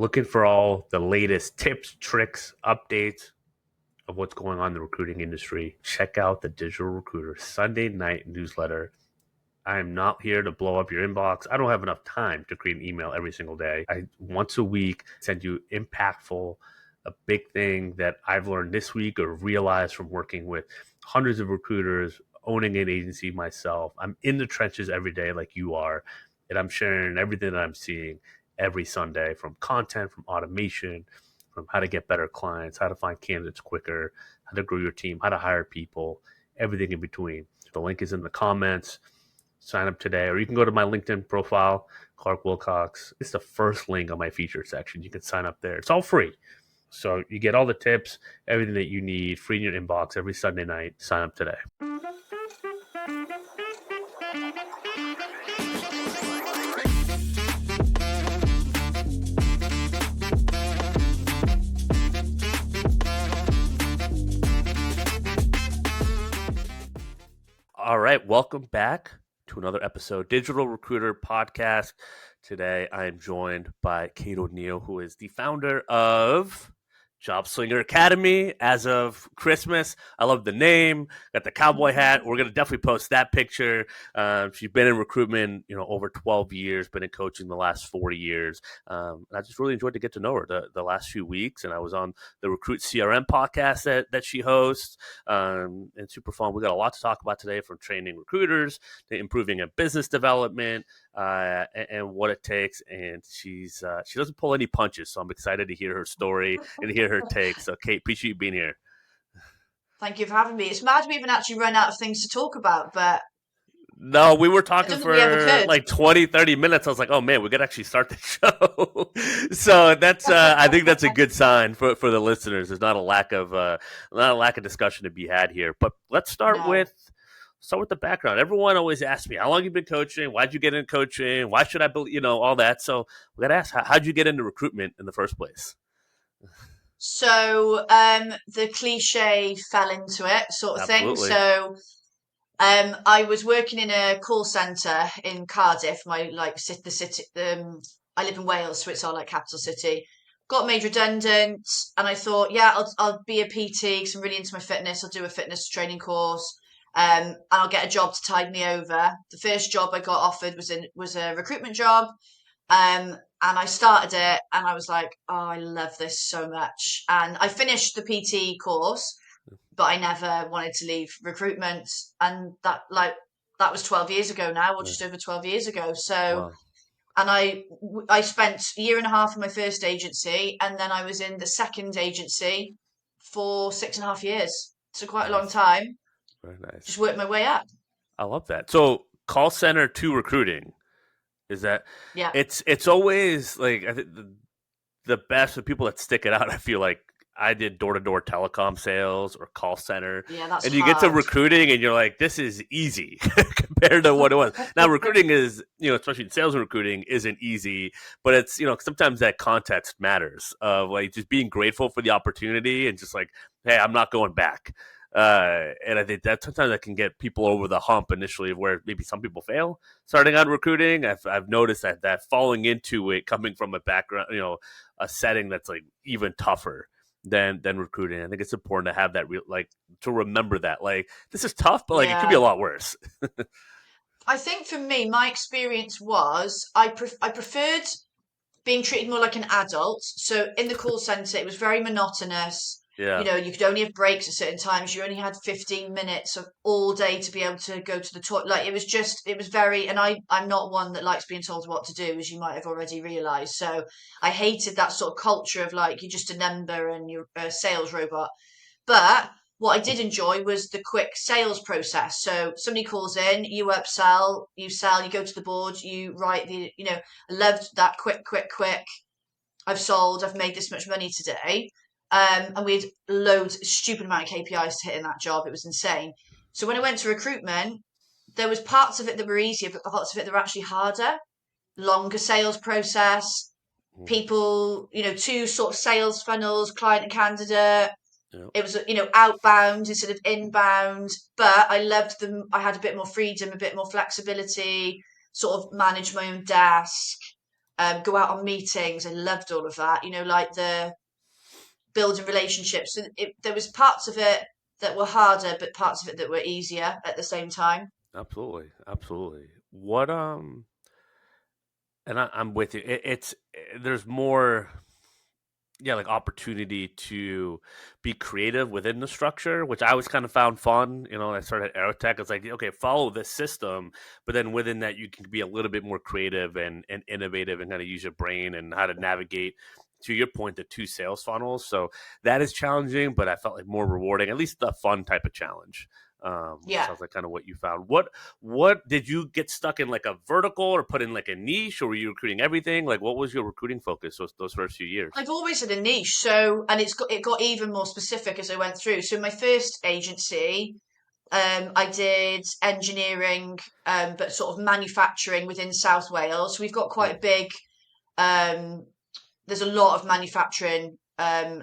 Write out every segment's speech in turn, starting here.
Looking for all the latest tips, tricks, updates of what's going on in the recruiting industry, check out the Digital Recruiter Sunday night newsletter. I am not here to blow up your inbox. I don't have enough time to create an email every single day. I once a week send you impactful, a big thing that I've learned this week or realized from working with hundreds of recruiters, owning an agency myself. I'm in the trenches every day like you are, and I'm sharing everything that I'm seeing every Sunday, from content, from automation, from how to get better clients, how to find candidates quicker, how to grow your team, how to hire people, everything in between. The link is in the comments. Sign up today, or you can go to my LinkedIn profile, Clark Willcox. It's the first link on my featured section. You can sign up there. It's all free. So you get all the tips, everything that you need, free in your inbox every Sunday night. Sign up today. All right, welcome back to another episode, Digital Recruiter Podcast. Today, I am joined by Kate O'Neill, who is the founder of Job Slinger Academy as of Christmas. I love the name. Got the cowboy hat. We're going to definitely post that picture. She's been in recruitment, over 12 years, been in coaching the last 40 years. And I just really enjoyed to get to know her the last few weeks. And I was on the Recruit CRM podcast that she hosts, and super fun. We got a lot to talk about today, from training recruiters to improving business development, and what it takes. And she doesn't pull any punches, so I'm excited to hear her story and hear her take. So Kate, appreciate you being here. Thank you for having me. It's mad we haven't actually run out of things to talk about, but no, we were talking for like 20, 30 minutes. I was like, oh man, we could actually start the show. So that's, I think that's a good sign for the listeners. There's not a lack of discussion to be had here. But let's start with the background. Everyone always asks me, how long you been coaching? Why'd you get into coaching? Why should I believe, all that. So we got to ask, how'd you get into recruitment in the first place? So the cliche fell into it, sort of Absolutely. thing. So I was working in a call centre in Cardiff. The city. I live in Wales, so it's our capital city. Got made redundant, and I thought, I'll be a PT because I'm really into my fitness. I'll do a fitness training course, and I'll get a job to tide me over. The first job I got offered was a recruitment job. And I started it, and I was like, oh, I love this so much. And I finished the PT course, but I never wanted to leave recruitment. And that was 12 years ago now, or just over 12 years ago. So, wow. And I spent a year and a half in my first agency, and then I was in the second agency for 6.5 years. So quite a long time. Very nice. Just worked my way up. I love that. So call center to recruiting. Is that, yeah? It's always like, I think the best for people that stick it out. I feel like I did door-to-door telecom sales or call center. Yeah, that's and you hard. get to recruiting and you're like, this is easy compared to what it was. Now recruiting is, especially in sales and recruiting, isn't easy, but it's, sometimes that context matters of like just being grateful for the opportunity and just like, hey, I'm not going back. And I think that sometimes that can get people over the hump initially, where maybe some people fail starting out recruiting. I've noticed that falling into it, coming from a background, a setting that's like even tougher than recruiting. I think it's important to have that to remember that this is tough, but it could be a lot worse. I think for me, my experience was I preferred being treated more like an adult. So in the call center, it was very monotonous. Yeah. You could only have breaks at certain times. You only had 15 minutes of all day to be able to go to the toilet. It was very, and I'm not one that likes being told what to do, as you might have already realized. So I hated that sort of culture of you're just a number and you're a sales robot. But what I did enjoy was the quick sales process. So somebody calls in, you upsell, you sell, you go to the board, you write I loved that quick. I've sold, I've made this much money today. And we had stupid amount of KPIs to hit in that job. It was insane. So when I went to recruitment, there was parts of it that were easier, but parts of it that were actually harder. Longer sales process, people, 2 sort of sales funnels, client and candidate. Yep. It was, outbound instead of inbound, but I loved them. I had a bit more freedom, a bit more flexibility, sort of manage my own desk. go out on meetings. I loved all of that. Like the building relationships. And there was parts of it that were harder, but parts of it that were easier at the same time. Absolutely, absolutely. What and I'm with you. It's there's more, yeah, like opportunity to be creative within the structure, which I always kind of found fun. I started at Aerotech. It's like, okay, follow this system, but then within that, you can be a little bit more creative and innovative and kind of use your brain and how to navigate. To your point, the two sales funnels. So that is challenging, but I felt like more rewarding, at least the fun type of challenge. Which Yeah. sounds like kind of what you found. What did you get stuck in, like a vertical or put in like a niche, or were you recruiting everything? Like, what was your recruiting focus those first few years? I've always had a niche, and it got even more specific as I went through. So my first agency, I did engineering, but sort of manufacturing within South Wales. We've got quite a big, um, there's a lot of manufacturing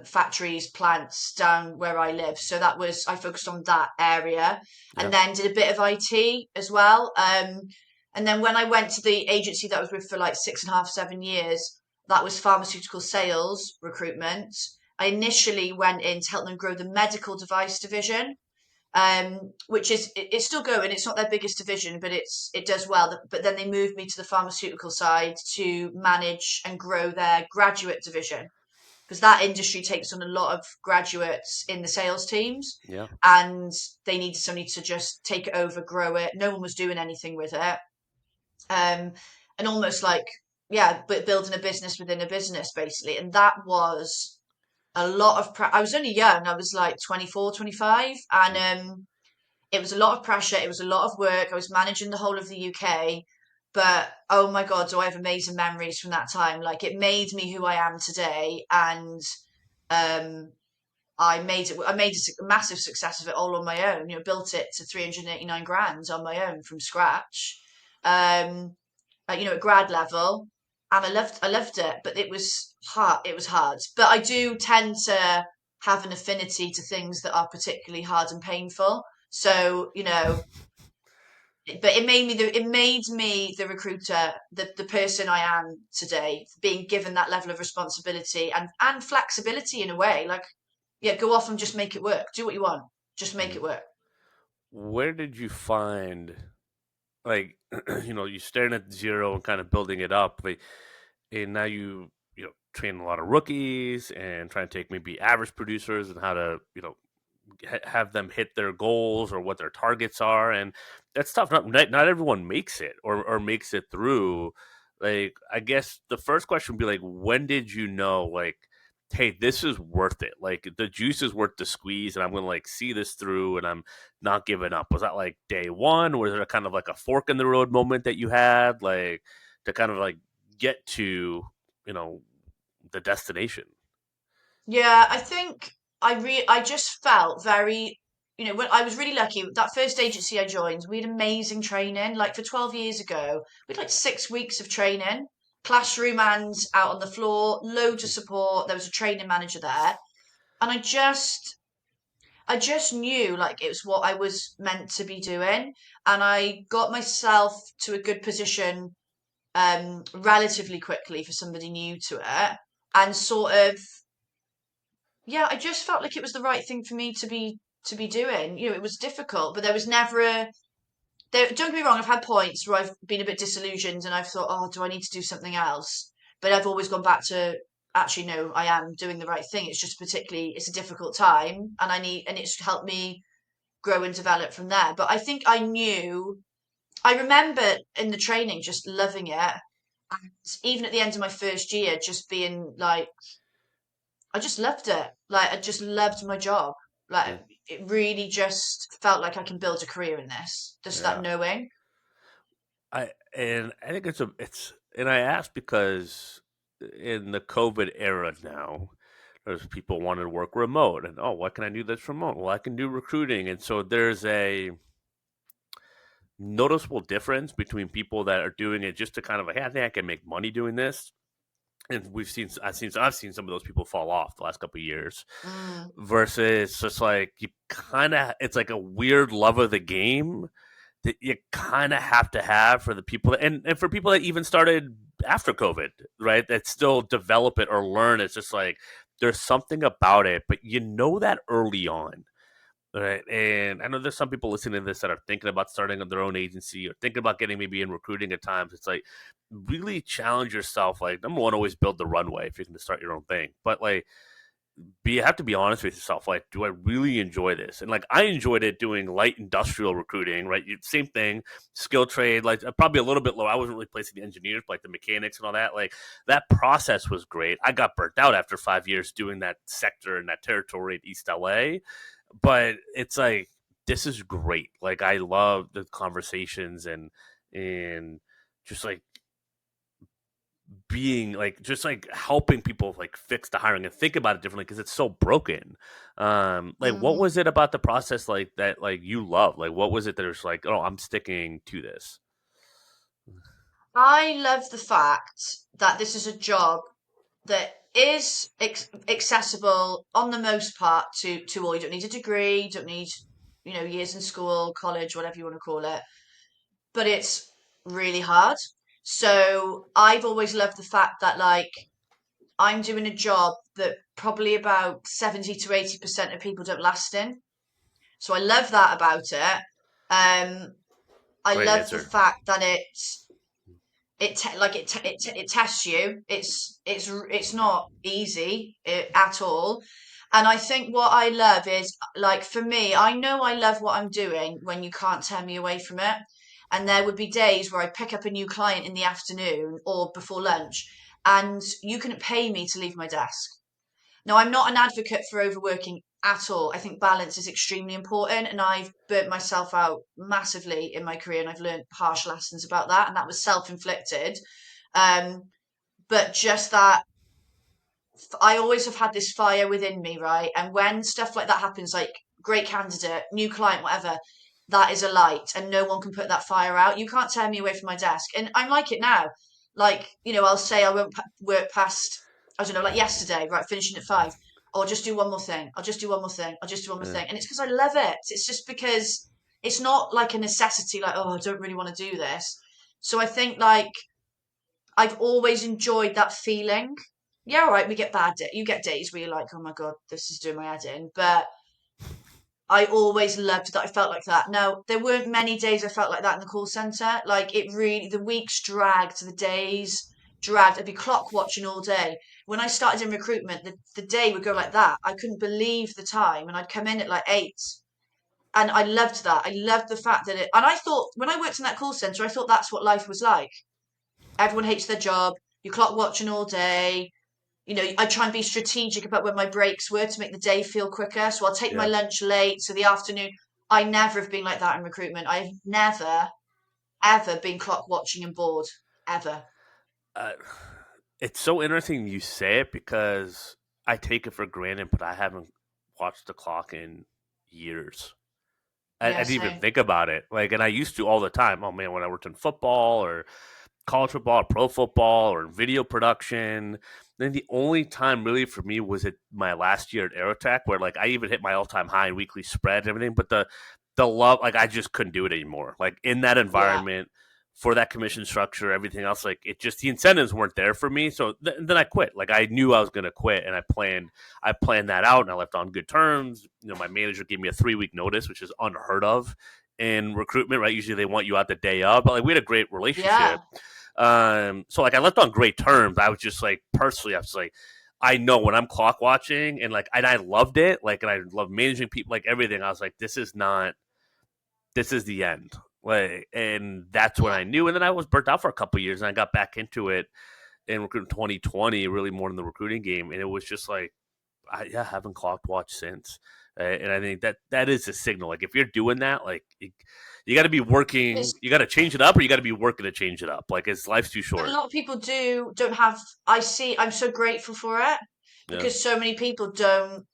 factories, plants down where I live. So I focused on that area, and Yeah. then did a bit of IT as well. And then when I went to the agency that I was with for like 6.5, 7 years, that was pharmaceutical sales recruitment. I initially went in to help them grow the medical device division, which it's still going. It's not their biggest division, but it does well. But then they moved me to the pharmaceutical side to manage and grow their graduate division, because that industry takes on a lot of graduates in the sales teams, Yeah. and they needed somebody to just take it over, grow it. No one was doing anything with it, um, and almost like, yeah, but building a business within a business basically. And that was a lot of I was only young. I was like 24, 25, and it was a lot of pressure. It was a lot of work. I was managing the whole of the UK, but oh my God, do I have amazing memories from that time? Like, it made me who I am today, and um, I made a massive success of it all on my own. Built it to 389 grand on my own from scratch. Um, at grad level, and I loved it, but it was hard. It was hard, but I do tend to have an affinity to things that are particularly hard and painful. So, but it made me the recruiter, the person I am today, being given that level of responsibility and flexibility in a way. Like, yeah, go off and just make it work. Do what you want. Just make Mm. it work. Where did you find, like, you starting at zero and kind of building it up, like, and now train a lot of rookies and trying to take maybe average producers and how to have them hit their goals or what their targets are, and that's tough. Not everyone makes it or makes it through. Like, I guess the first question would be like, when did you know, like, hey, this is worth it? Like, the juice is worth the squeeze, and I'm gonna like see this through, and I'm not giving up. Was that like day one, or was there kind of like a fork in the road moment that you had, like, to kind of like get to you know the destination? Yeah, I think I just felt very, when I was really lucky. That first agency I joined, we had amazing training. Like, for 12 years ago, we had like 6 weeks of training, classroom and out on the floor, loads of support. There was a training manager there, and I just knew like it was what I was meant to be doing, and I got myself to a good position relatively quickly for somebody new to it, and sort of, yeah, I just felt like it was the right thing for me to be doing. It was difficult, but there was never a there. Don't get me wrong, I've had points where I've been a bit disillusioned and I've thought, oh, do I need to do something else? But I've always gone back to, actually, no, I am doing the right thing. It's just particularly, it's a difficult time, and it's helped me grow and develop from there. But I think I remember in the training just loving it. And even at the end of my first year, just being like, I just loved it. Like, I just loved my job. Yeah. Like, it really just felt like I can build a career in this. Just that Yeah. knowing. I think it's and I asked because in the COVID era now, there's people wanting to work remote, and oh, what can I do that's remote? Well, I can do recruiting, and so there's a noticeable difference between people that are doing it just to kind of like, hey, I think I can make money doing this, and I've seen some of those people fall off the last couple of years, Mm. versus just like you kind of, it's like a weird love of the game that you kind of have to have for the people and for people that even started after COVID, right? That still develop it or learn. It's just like there's something about it, but you know that early on. Right. And I know there's some people listening to this that are thinking about starting their own agency or thinking about getting maybe in recruiting at times. It's like really challenge yourself. Like, number one, always build the runway if you're going to start your own thing. But like, you have to be honest with yourself. Like, do I really enjoy this? And like, I enjoyed it doing light industrial recruiting, right? Same thing, skill trade, like probably a little bit low. I wasn't really placing the engineers, like the mechanics and all that. Like, that process was great. I got burnt out after 5 years doing that sector and that territory in East LA. But it's like, this is great. Like, I love the conversations and just like being like just like helping people like fix the hiring and think about it differently because it's so broken. Like, what Mm. was it about the process like that like you love? Like, what was it that was like, oh, I'm sticking to this? I love the fact that this is a job that is accessible on the most part to all. You don't need a degree, you don't need, years in school, college, whatever you want to call it. But it's really hard. So I've always loved the fact that like I'm doing a job that probably about 70 to 80% of people don't last in. So I love that about it. Um, I Great love the answer. fact that it tests you. It's not easy at all. And I think what I love is like for me, I know I love what I'm doing when you can't tear me away from it. And there would be days where I pick up a new client in the afternoon or before lunch, and you couldn't pay me to leave my desk. Now, I'm not an advocate for overworking at all. I think balance is extremely important, and I've burnt myself out massively in my career, and I've learned harsh lessons about that, and that was self-inflicted. Um, but just that I always have had this fire within me, right? And when stuff like that happens, like great candidate, new client, whatever, that is a light, and no one can put that fire out. You can't tear me away from my desk, and I'm like it now. Like, I'll say I won't work past, I don't know, like yesterday, right, finishing at 5. Oh, I'll just do one more thing. I'll just do one more thing. I'll just do one more Yeah. thing. And it's because I love it. It's just because it's not like a necessity, like, oh, I don't really want to do this. So I think like I've always enjoyed that feeling. Yeah, all right, we get bad days. You get days where you're like, oh my God, this is doing my head in. But I always loved that I felt like that. Now, there weren't many days I felt like that in the call center. Like it really, the weeks dragged, the days dragged. I'd be clock watching all day. When I started in recruitment, the day would go like that. I couldn't believe the time. And I'd come in at like 8. And I loved that. I loved the fact that and I thought, when I worked in that call center, I thought that's what life was like. Everyone hates their job. You clock watching all day. I try and be strategic about when my breaks were to make the day feel quicker. So I'll take my Yeah. lunch late. So the afternoon, I never have been like that in recruitment. I've never, ever been clock watching and bored. Ever. Uh, it's so interesting you say it because I take it for granted, but I haven't watched the clock in years. I Yeah, didn't even same. think about it. Like, and I used to all the time. Oh man, when I worked in football or college football, pro football, or video production. Then the only time really for me was at my last year at Aerotech, where like I even hit my all time high in weekly spread and everything. But the love, like I just couldn't do it anymore. Like in that Yeah. environment for that commission structure, everything else, like it just the incentives weren't there for me. So then I quit. Like I knew I was going to quit, and I planned that out, and I left on good terms. My manager gave me a 3 week notice, which is unheard of in recruitment, right? Usually they want you out the day of, but like we had a great Yeah. relationship. So like I left on great terms. I was just like personally, I was like, I know when I'm clock watching and like, and I loved it. Like, and I love managing people, like everything. I was like, this is the end. Like, and that's when Yeah. I knew. And then I was burnt out for a couple of years, and I got back into it in recruiting 2020, really more in the recruiting game. And it was just like, I haven't clocked watch since. And I think that is a signal. Like if you're doing that, like you got to be working, It's you got to change it up, or you got to be working to change it up. Like it's life's too a short. lot of people don't have. I'm so grateful for it Yeah. because so many people don't.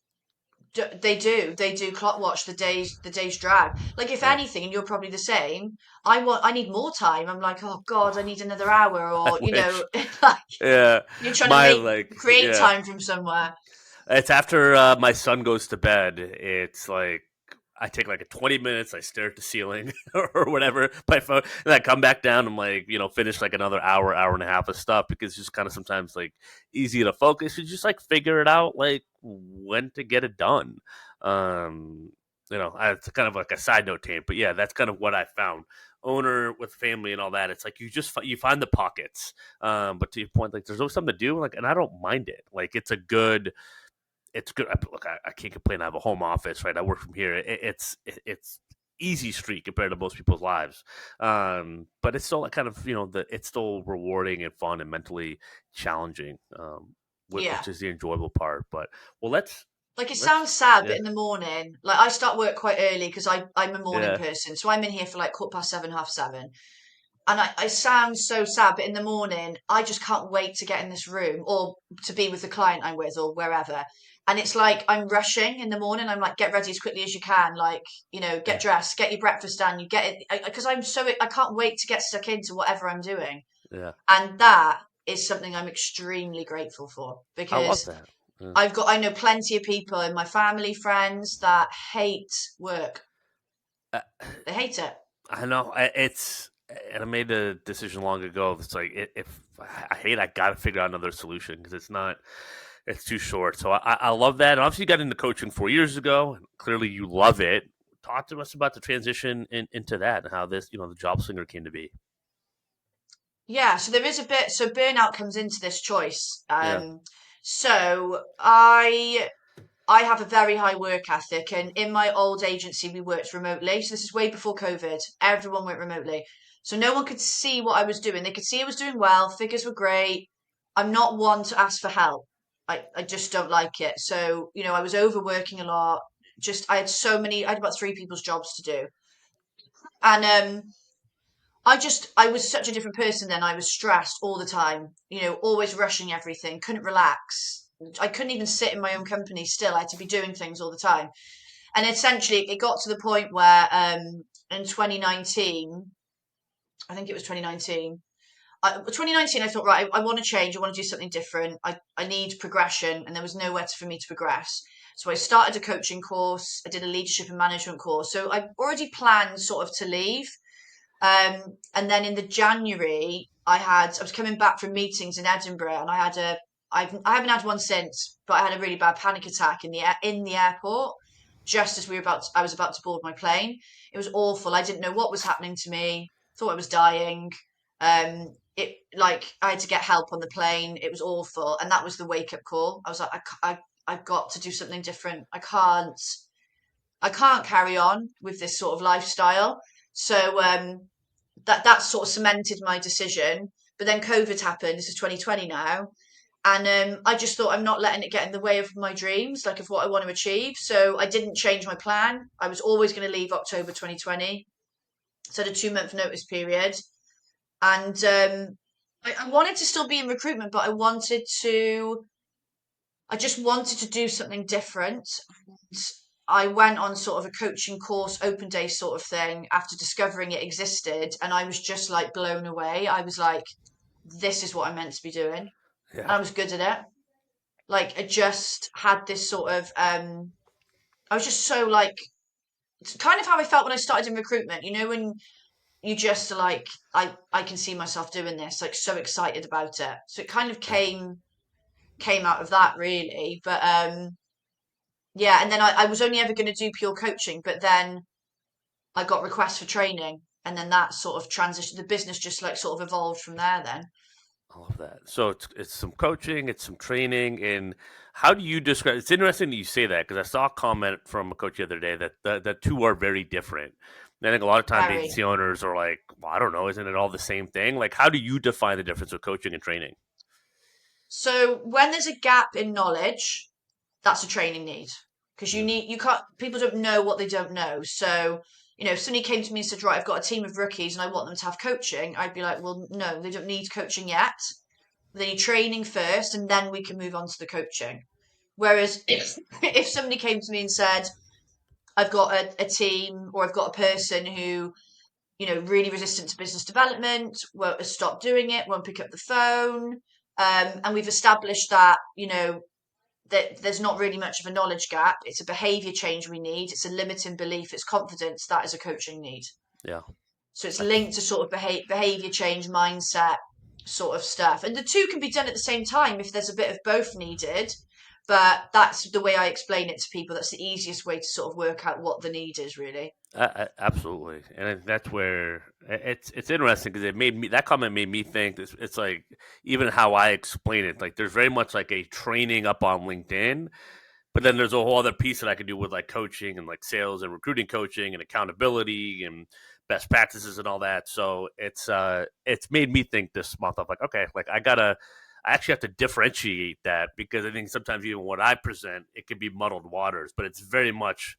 They do clock watch the days drag. Like if Yeah. anything, and you're probably the same. I need more time. I'm like, oh God, I need another hour, I or wish. like Yeah. you're trying to My make like create yeah. time from somewhere. It's after my son goes to bed. It's like I take like a 20 minutes, I stare at the ceiling or whatever, my phone, and I come back down and like, finish like another hour and a half of stuff because it's just kind of sometimes like easy to focus. You just like figure it out like when to get it done. It's kind of like a side note, Tame, but yeah, that's kind of what I found. Owner with family and all that, it's like you find the pockets. But to your point, like there's always something to do, like, and I don't mind it. Like it's good. Look, I can't complain. I have a home office, right? I work from here. It's easy street compared to most people's lives. But it's still like kind of it's still rewarding and fun and mentally challenging, Yeah. which is the enjoyable part. But well, Like it let's sounds sad, but yeah in the morning, like I start work quite early because I'm a morning yeah person. So I'm in here for like 7:15, 7:30. And I sound so sad, but in the morning, I just can't wait to get in this room or to be with the client I'm with or wherever. And it's like I'm rushing in the morning. I'm like, get ready as quickly as you can. Like, get yeah dressed, get your breakfast done. You get it because I can't wait to get stuck into whatever I'm doing. yeah. And that is something I'm extremely grateful for I love because that. Yeah. I know plenty of people in my family, friends that hate work. Uh, They hate it. I know it's, and I made the decision long ago. It's like if I hate, I got to figure out another solution because it's too short. So I love that. And obviously, you got into coaching 4 years ago, and clearly you love it. Talk to us about the transition into that and how this, the job slinger came to be. Yeah, so there is a bit. So burnout comes into this choice. Yeah, So I have a very high work ethic, and in my old agency we worked remotely. So this is way before COVID. Everyone went remotely, so no one could see what I was doing. They could see I was doing well. Figures were great. I'm not one to ask for help. I just don't like it. So I was overworking a lot. Just I had about three people's jobs to do, and I was such a different person then. I was stressed all the time, always rushing everything, couldn't relax. I couldn't even sit in my own company still. I had to be doing things all the time. And essentially, it got to the point where in 2019, I think it was 2019, 2019, I thought, right, I want to change. I want to do something different. I need progression, and there was nowhere for me to progress. So I started a coaching course. I did a leadership and management course. So I already planned sort of to leave. And then in the January, I was coming back from meetings in Edinburgh, and I haven't had one since, but I had a really bad panic attack in the airport just as I was about to board my plane. It was awful. I didn't know what was happening to me. Thought I was dying. It like I had to get help on the plane. It was awful, and that was the wake up call. I was like, I've got to do something different. I can't carry on with this sort of lifestyle. So that sort of cemented my decision. But then COVID happened. This is 2020 now, and I just thought I'm not letting it get in the way of my dreams, like of what I want to achieve. So I didn't change my plan. I was always going to leave October 2020. So I had a 2 month notice period, and I wanted to still be in recruitment, but I just wanted to do something different. I went on sort of a coaching course, open day sort of thing after discovering it existed. And I was just like blown away. I was like, this is what I'm meant to be doing. And yeah, I was good at it. Like, I just had this sort of, I was just so like, it's kind of how I felt when I started in recruitment. When you just are like, I can see myself doing this, like so excited about it. So it kind of yeah. came out of that really. But yeah, and then I was only ever going to do pure coaching, but then I got requests for training, and then that sort of transition. The business just like sort of evolved from there. Then I love that. So it's some coaching, it's some training, and how do you describe? It's interesting that you say that because I saw a comment from a coach the other day that the two are very different. And I think a lot of times very. agency owners are like, well, I don't know, isn't it all the same thing? Like, how do you define the difference with coaching and training? So when there's a gap in knowledge, that's a training need because Yeah, you can't. People don't know what they don't know. So if somebody came to me and said, right, I've got a team of rookies and I want them to have coaching, I'd be like, well, no, they don't need coaching yet. They need training first, and then we can move on to the coaching. Whereas if somebody came to me and said, I've got a team or I've got a person who, really resistant to business development, won't stop doing it, won't pick up the phone, and we've established that, that there's not really much of a knowledge gap. It's a behavior change we need. It's a limiting belief. It's confidence. That is a coaching need. Yeah. So it's That's, linked to sort of behavior change, mindset sort of stuff. And the two can be done at the same time if there's a bit of both needed. But that's the way I explain it to people. That's the easiest way to sort of work out what the need is, really. absolutely, and that's where it's interesting because it made me that comment made me think it's like even how I explain it. Like there's very much like a training up on LinkedIn, but then there's a whole other piece that I could do with like coaching and like sales and recruiting coaching and accountability and best practices and all that. So it's made me think this month of like, okay, like I actually have to differentiate that because I think sometimes even what I present, it can be muddled waters, but it's very much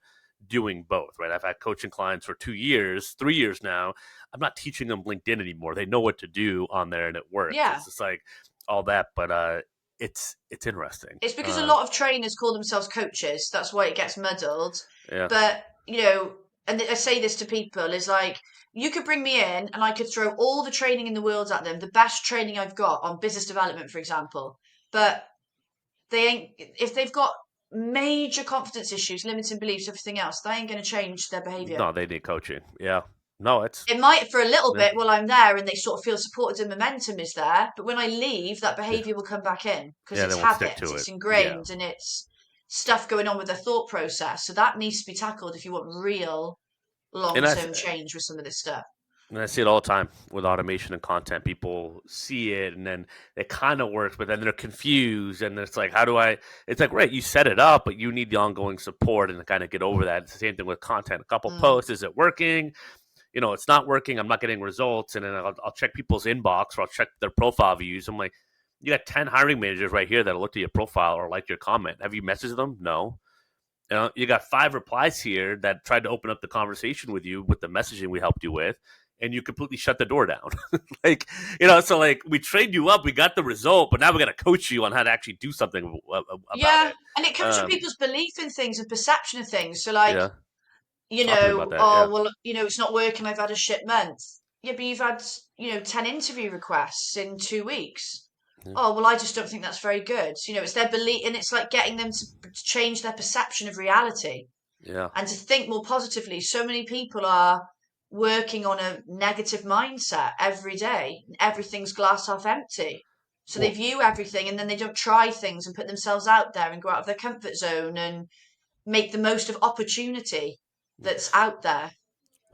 doing both, right? I've had coaching clients for 2 years, 3 years now. I'm not teaching them LinkedIn anymore. They know what to do on there and it works. Yeah. It's just like all that, but it's interesting. It's because a lot of trainers call themselves coaches. That's why it gets muddled. Yeah. But, and I say this to people is like, you could bring me in and I could throw all the training in the world at them, the best training I've got on business development, for example. But they ain't, if they've got major confidence issues, limiting beliefs, everything else, they ain't going to change their behavior. No, they need coaching. Yeah. No, it's It might for a little yeah, bit while I'm there and they sort of feel supported and momentum is there. But when I leave, that yeah, behavior will come back in because yeah. They it's won't stick habit, to it. it's Yeah. ingrained, and it's stuff going on with their thought process. So that needs to be tackled if you want real And long I term change with some of this stuff. and I see it all the time with automation and content. People see it and then it kind of works, but then they're confused. And it's like, how do I? It's like, right, you set it up, but you need the ongoing support and to kind of get over that. It's the same thing with content. A couple Mm. posts, is it working? It's not working. I'm not getting results. And then I'll check people's inbox or I'll check their profile views. I'm like, you got 10 hiring managers right here that looked at your profile or like your comment. Have you messaged them? No. You got 5 replies here that tried to open up the conversation with you with the messaging we helped you with, and you completely shut the door down. like, so like we trained you up, we got the result, but now we got to coach you on how to actually do something about Yeah. it. And it comes from Um, people's belief in things and perception of things. So, like, yeah, talk to me about that. oh, Yeah, well, it's not working. I've had a shit month. Yeah, but you've had, 10 interview requests in 2 weeks. yeah, Oh, well, I just don't think that's very good. It's their belief, and it's like getting them to change their perception of reality yeah. and to think more positively. So many people are working on a negative mindset every day. Everything's glass half empty. So they Well, view everything and then they don't try things and put themselves out there and go out of their comfort zone and make the most of opportunity that's out there.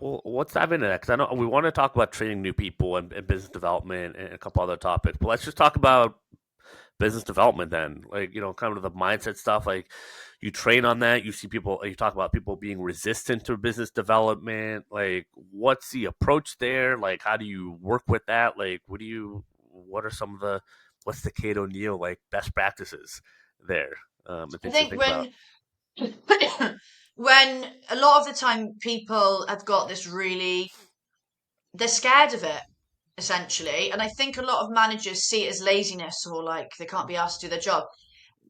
well, let's dive into that because I know we want to talk about training new people and business development and a couple other topics, but let's just talk about business development then, like kind of the mindset stuff. Like you train on that, you see people, you talk about people being resistant to business development. Like what's the approach there? Like how do you work with that? Like what are some of the what's the Kate O'Neill like best practices there, and I things to think think about? when a lot of the time people have got this really, they're scared of it essentially, and I think a lot of managers see it as laziness or like they can't be asked to do their job.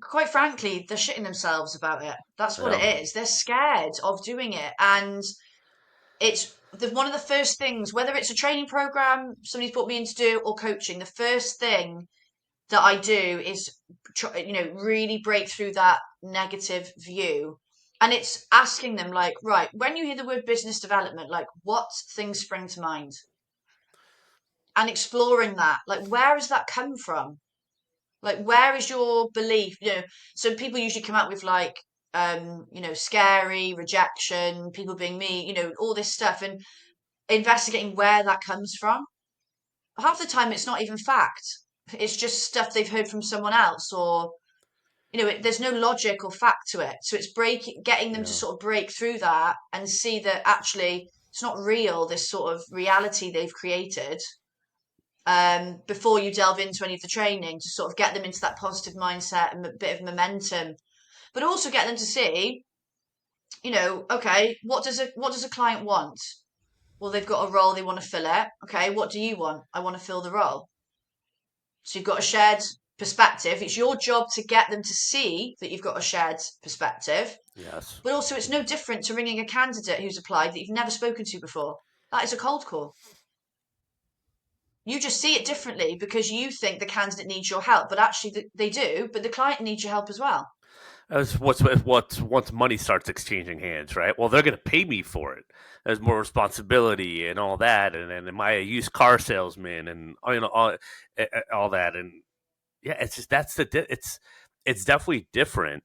Quite frankly, they're shitting themselves about it. That's what Yeah. it is. They're scared of doing it, and it's one of the first things, whether it's a training program somebody's put me in to do or coaching, the first thing that I do is really break through that negative view. And it's asking them like, right, when you hear the word business development, like what things spring to mind? And exploring that, like where has that come from? Like where is your belief? So people usually come out with like scary, rejection, people being me, all this stuff and investigating where that comes from. Half the time it's not even fact. It's just stuff they've heard from someone else or there's no logic or fact to it. So it's getting them to Yeah. sort of break through that and see that actually it's not real, this sort of reality they've created, before you delve into any of the training to sort of get them into that positive mindset and a bit of momentum, but also get them to see, okay, what does a client want? Well, they've got a role, they want to fill it. Okay, what do you want? I want to fill the role. So you've got a shared perspective. It's your job to get them to see that you've got a shared perspective. Yes. But also, it's no different to ringing a candidate who's applied that you've never spoken to before. That is a cold call. You just see it differently because you think the candidate needs your help, but actually they do, but the client needs your help as well. As what's once money starts exchanging hands, right? Well, they're going to pay me for it. There's more responsibility and all that, and am I a used car salesman and all that, and yeah, it's just it's definitely different,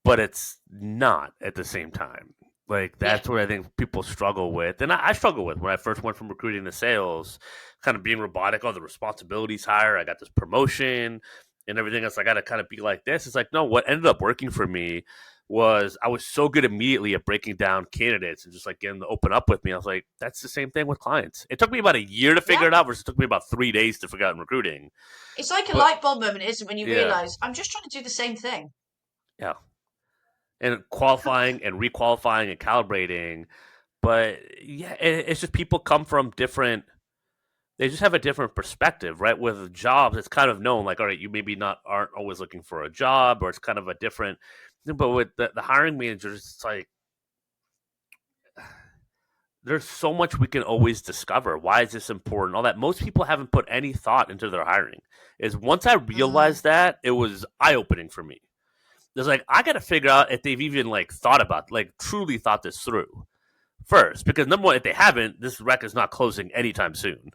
but it's not at the same time. Like Yeah. that's what I think people struggle with, and I struggle with when I first went from recruiting to sales, kind of being robotic. All the responsibilities higher. I got this promotion and everything else. I got to kind of be like this. It's like no. What ended up working for me was I was so good immediately at breaking down candidates and just like getting them to open up with me. I was like, that's the same thing with clients. It took me about a year to Yeah. figure it out, versus it took me about 3 days to figure out in recruiting. It's like a But light bulb moment, isn't it, when you yeah, realize I'm just trying to do the same thing. yeah, and qualifying and requalifying and calibrating. But yeah, it's just people come from different. They just have a different perspective, right? With jobs, it's kind of known, like, all right, you maybe not aren't always looking for a job, or it's kind of a different. But with the hiring managers, it's like there's so much we can always discover. Why is this important? All that. Most people haven't put any thought into their hiring. Is once I Mm, realized that, it was eye opening for me. It's like I got to figure out if they've even like thought about, like, truly thought this through first, because number one, if they haven't, this rec is not closing anytime soon,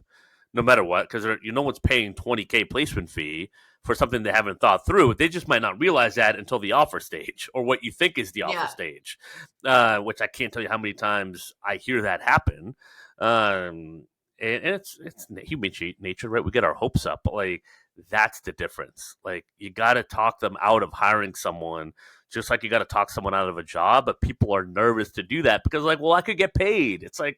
no matter what, because no one's paying 20K placement fee for something they haven't thought through. They just might not realize that until the offer stage, or what you think is the offer yeah. stage, which I can't tell you how many times I hear that happen. And it's human nature, right? We get our hopes up, but like that's the difference. Like you got to talk them out of hiring someone, just like you got to talk someone out of a job. But people are nervous to do that because, like, well, I could get paid. It's like,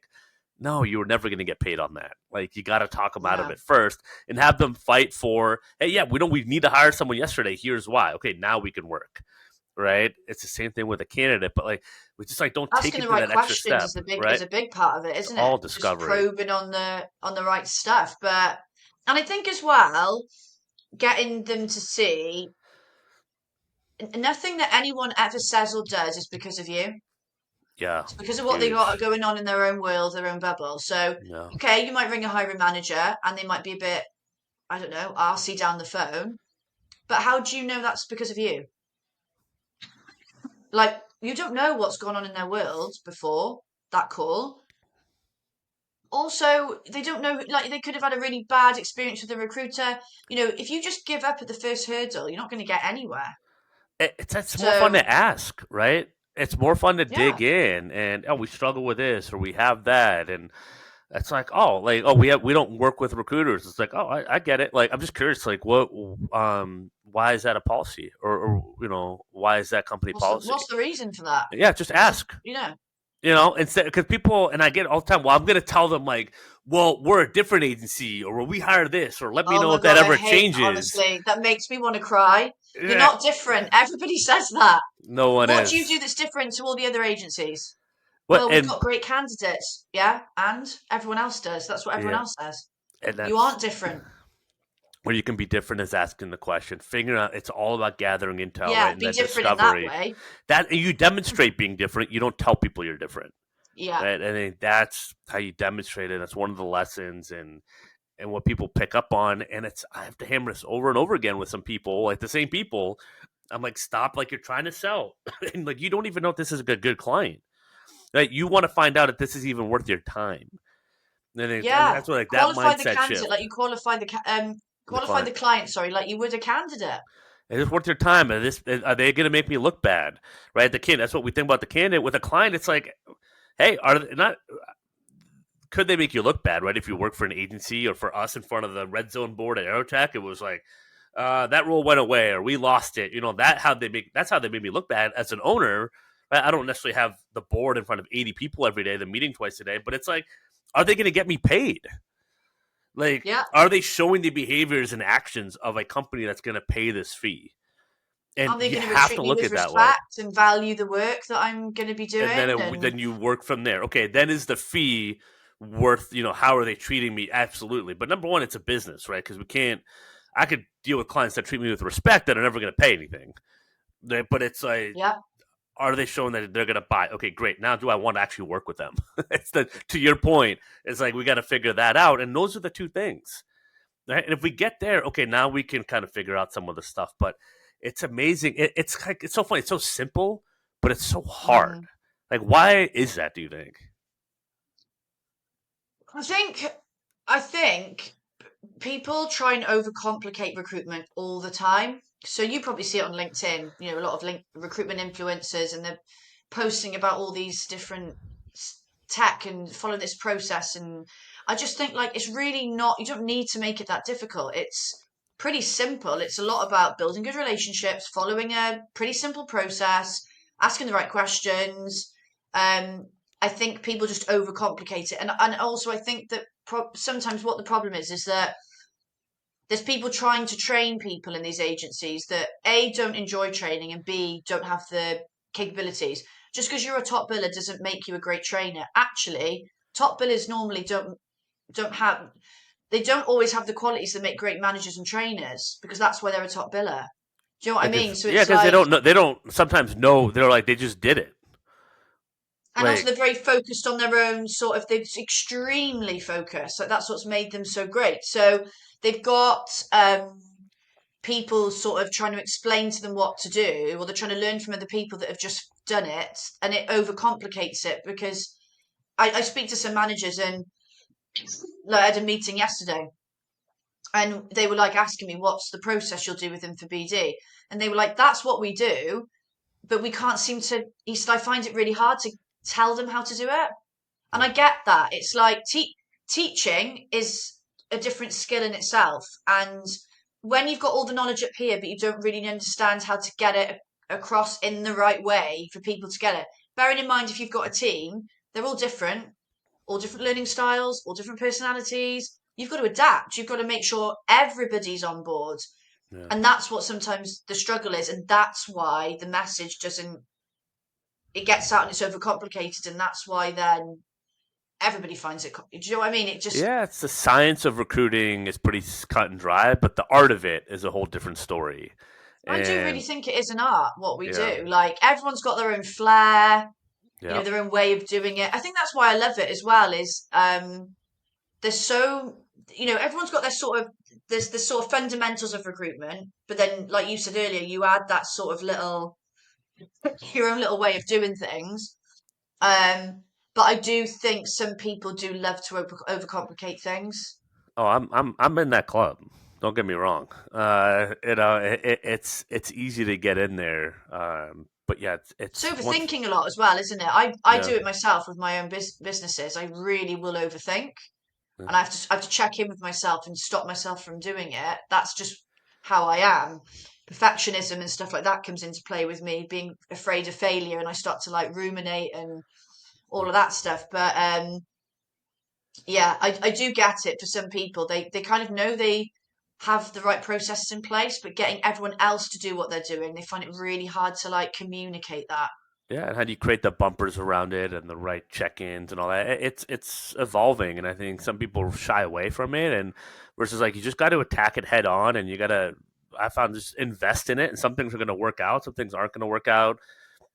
no, you were never going to get paid on that. Like, you got to talk them out of Yeah. it first and have them fight for, hey, yeah, we need to hire someone yesterday. Here's why. Okay, now we can work. Right? It's the same thing with a candidate, but like, we just like don't take Asking it the to right that extra questions step. is Right? a big part of it, It's isn't it? all Just discovery. probing on the right stuff. But and I think as well, getting them to see nothing that anyone ever says or does is because of you. Yeah. It's because of what they got Huge. going on in their own world, their own bubble. So, Yeah. okay, you might ring a hiring manager and they might be a bit, I don't know, arsey down the phone. But how do you know that's because of you? Like, you don't know what's gone on in their world before that call. Also, they don't know, like, they could have had a really bad experience with a recruiter. You know, if you just give up at the first hurdle, you're not going to get anywhere. It's more fun So, to ask, right? It's more fun to yeah. dig in and, oh, we struggle with this or we have that, and it's like, oh, we don't work with recruiters. It's like, oh, I get it. Like, I'm just curious, like, what why is that a policy, or why is that company What's policy? the reason for that? Yeah, just What's the, ask. you know? Instead, because people, and I get it all the time. Well, I'm going to tell them, like, well, we're a different agency, or well, we hire this, or let me Oh know my if that God, I ever hate, changes. honestly, that makes me want to cry. You're Yeah, not different. Everybody says that. no one What do you is. do that's different to all the other agencies? What Well, we've and got great candidates. Yeah, and everyone else does. That's what everyone yeah, else says. and You that's aren't different. where you can be different is asking the question, figuring out. It's all about gathering intel, right, Yeah, and be that different in that discovery. way. That you demonstrate being different. You don't tell people you're different, Yeah, right? I think that's how you demonstrate it. That's one of the lessons, and what people pick up on. And it's I have to hammer this over and over again with some people, like the same people. I'm like, stop, like you're trying to sell, and like you don't even know if this is a good client. Like you want to find out if this is even worth your time. And yeah. that's what like that Qualify the mindset candidate like shift. you The qualify the client. client. Sorry, like you would a candidate. Is this worth your time? Are they going to make me look bad? Right? The kid. That's what we think about the candidate. With a client, it's like, hey, are they not? Could they make you look bad? Right? If you work for an agency or for us in front of the red zone board at Aerotech, it was like that rule went away or we lost it. That's how they made me look bad as an owner. Right? I don't necessarily have the board in front of 80 people every day, the meeting twice a day, but it's like, are they going to get me paid? Like, Yeah. are they showing the behaviors and actions of a company that's going to pay this fee? And Are they you going to have treat to me look with at it that way. respect and value the work that I'm going to be And then doing? And then you work from there. Okay, then is the fee worth? How are they treating me? Absolutely. But number one, it's a business, right? Because we can't. I could deal with clients that treat me with respect that are never going to pay anything. But it's like, yeah, are they showing that they're going to buy? Okay, great. Now, do I want to actually work with them? It's to your point. It's like we got to figure that out, and those are the two things, right? And if we get there, okay, now we can kind of figure out some of the stuff. But it's amazing. It's so funny. It's so simple, but it's so hard. Mm. Like, why is that? Do you think? I think I think people try and overcomplicate recruitment all the time. So you probably see it on LinkedIn, a lot of recruitment influencers, and they're posting about all these different tech and follow this process. And I just think like it's really not, you don't need to make it that difficult. It's pretty simple. It's a lot about building good relationships, following a pretty simple process, asking the right questions. Um, I think people just overcomplicate it. And also I think that sometimes what the problem is that there's people trying to train people in these agencies that A, don't enjoy training, and B, don't have the capabilities. Just because you're a top biller doesn't make you a great trainer. Actually, top billers normally don't have they don't always have the qualities that make great managers and trainers, because that's why they're a top biller. Do you know what I mean? So it's Because they like, don't know. They don't sometimes know. They're like they just did it. and also Like they're very focused on their own sort of, they're extremely focused. Like that's what's made them so great. So they've got people sort of trying to explain to them what to do, or they're trying to learn from other people that have just done it, and it overcomplicates it. Because I speak to some managers, and like, I had a meeting yesterday, and they were like asking me, what's the process you'll do with them for BD? And they were like, that's what we do, but we can't seem to. He said, I find it really hard to tell them how to do it. And I get that. It's like teaching is a different skill in itself. And when you've got all the knowledge up here, but you don't really understand how to get it across in the right way for people to get it, bearing in mind, if you've got a team, they're all different learning styles, all different personalities. You've got to adapt. You've got to make sure everybody's on board. yeah. And that's what sometimes the struggle is. And that's why the message doesn't, it gets out and it's overcomplicated. And that's why then everybody finds it. Do you know what I mean? It just, Yeah, it's the science of recruiting is pretty cut and dry, but the art of it is a whole different story. I do really And think it is an art, what we yeah, do. Like everyone's got their own flair, yeah, their own way of doing it. I think that's why I love it as well, is there's so, everyone's got their sort of, there's the sort of fundamentals of recruitment, but then like you said earlier, you add that sort of little, your own little way of doing things. Um, but I do think some people do love to overcomplicate things. oh, I'm in that club. Don't get me wrong. It's easy to get in there. But yeah, It's it's once overthinking a lot as well, isn't it? I yeah, do it myself with my own businesses. I really will overthink, yeah, and I have to check in with myself and stop myself from doing it. That's just how I am. Perfectionism and stuff like that comes into play with me being afraid of failure, and I start to like ruminate and all of that stuff. But yeah, I do get it. For some people, they kind of know they have the right processes in place, but getting everyone else to do what they're doing, they find it really hard to like communicate that. yeah. And how do you create the bumpers around it and the right check-ins and all that? It's evolving, and I think some people shy away from it, and versus like you just got to attack it head on, and you got to. I found just invest in it, and some things are going to work out, some things aren't going to work out.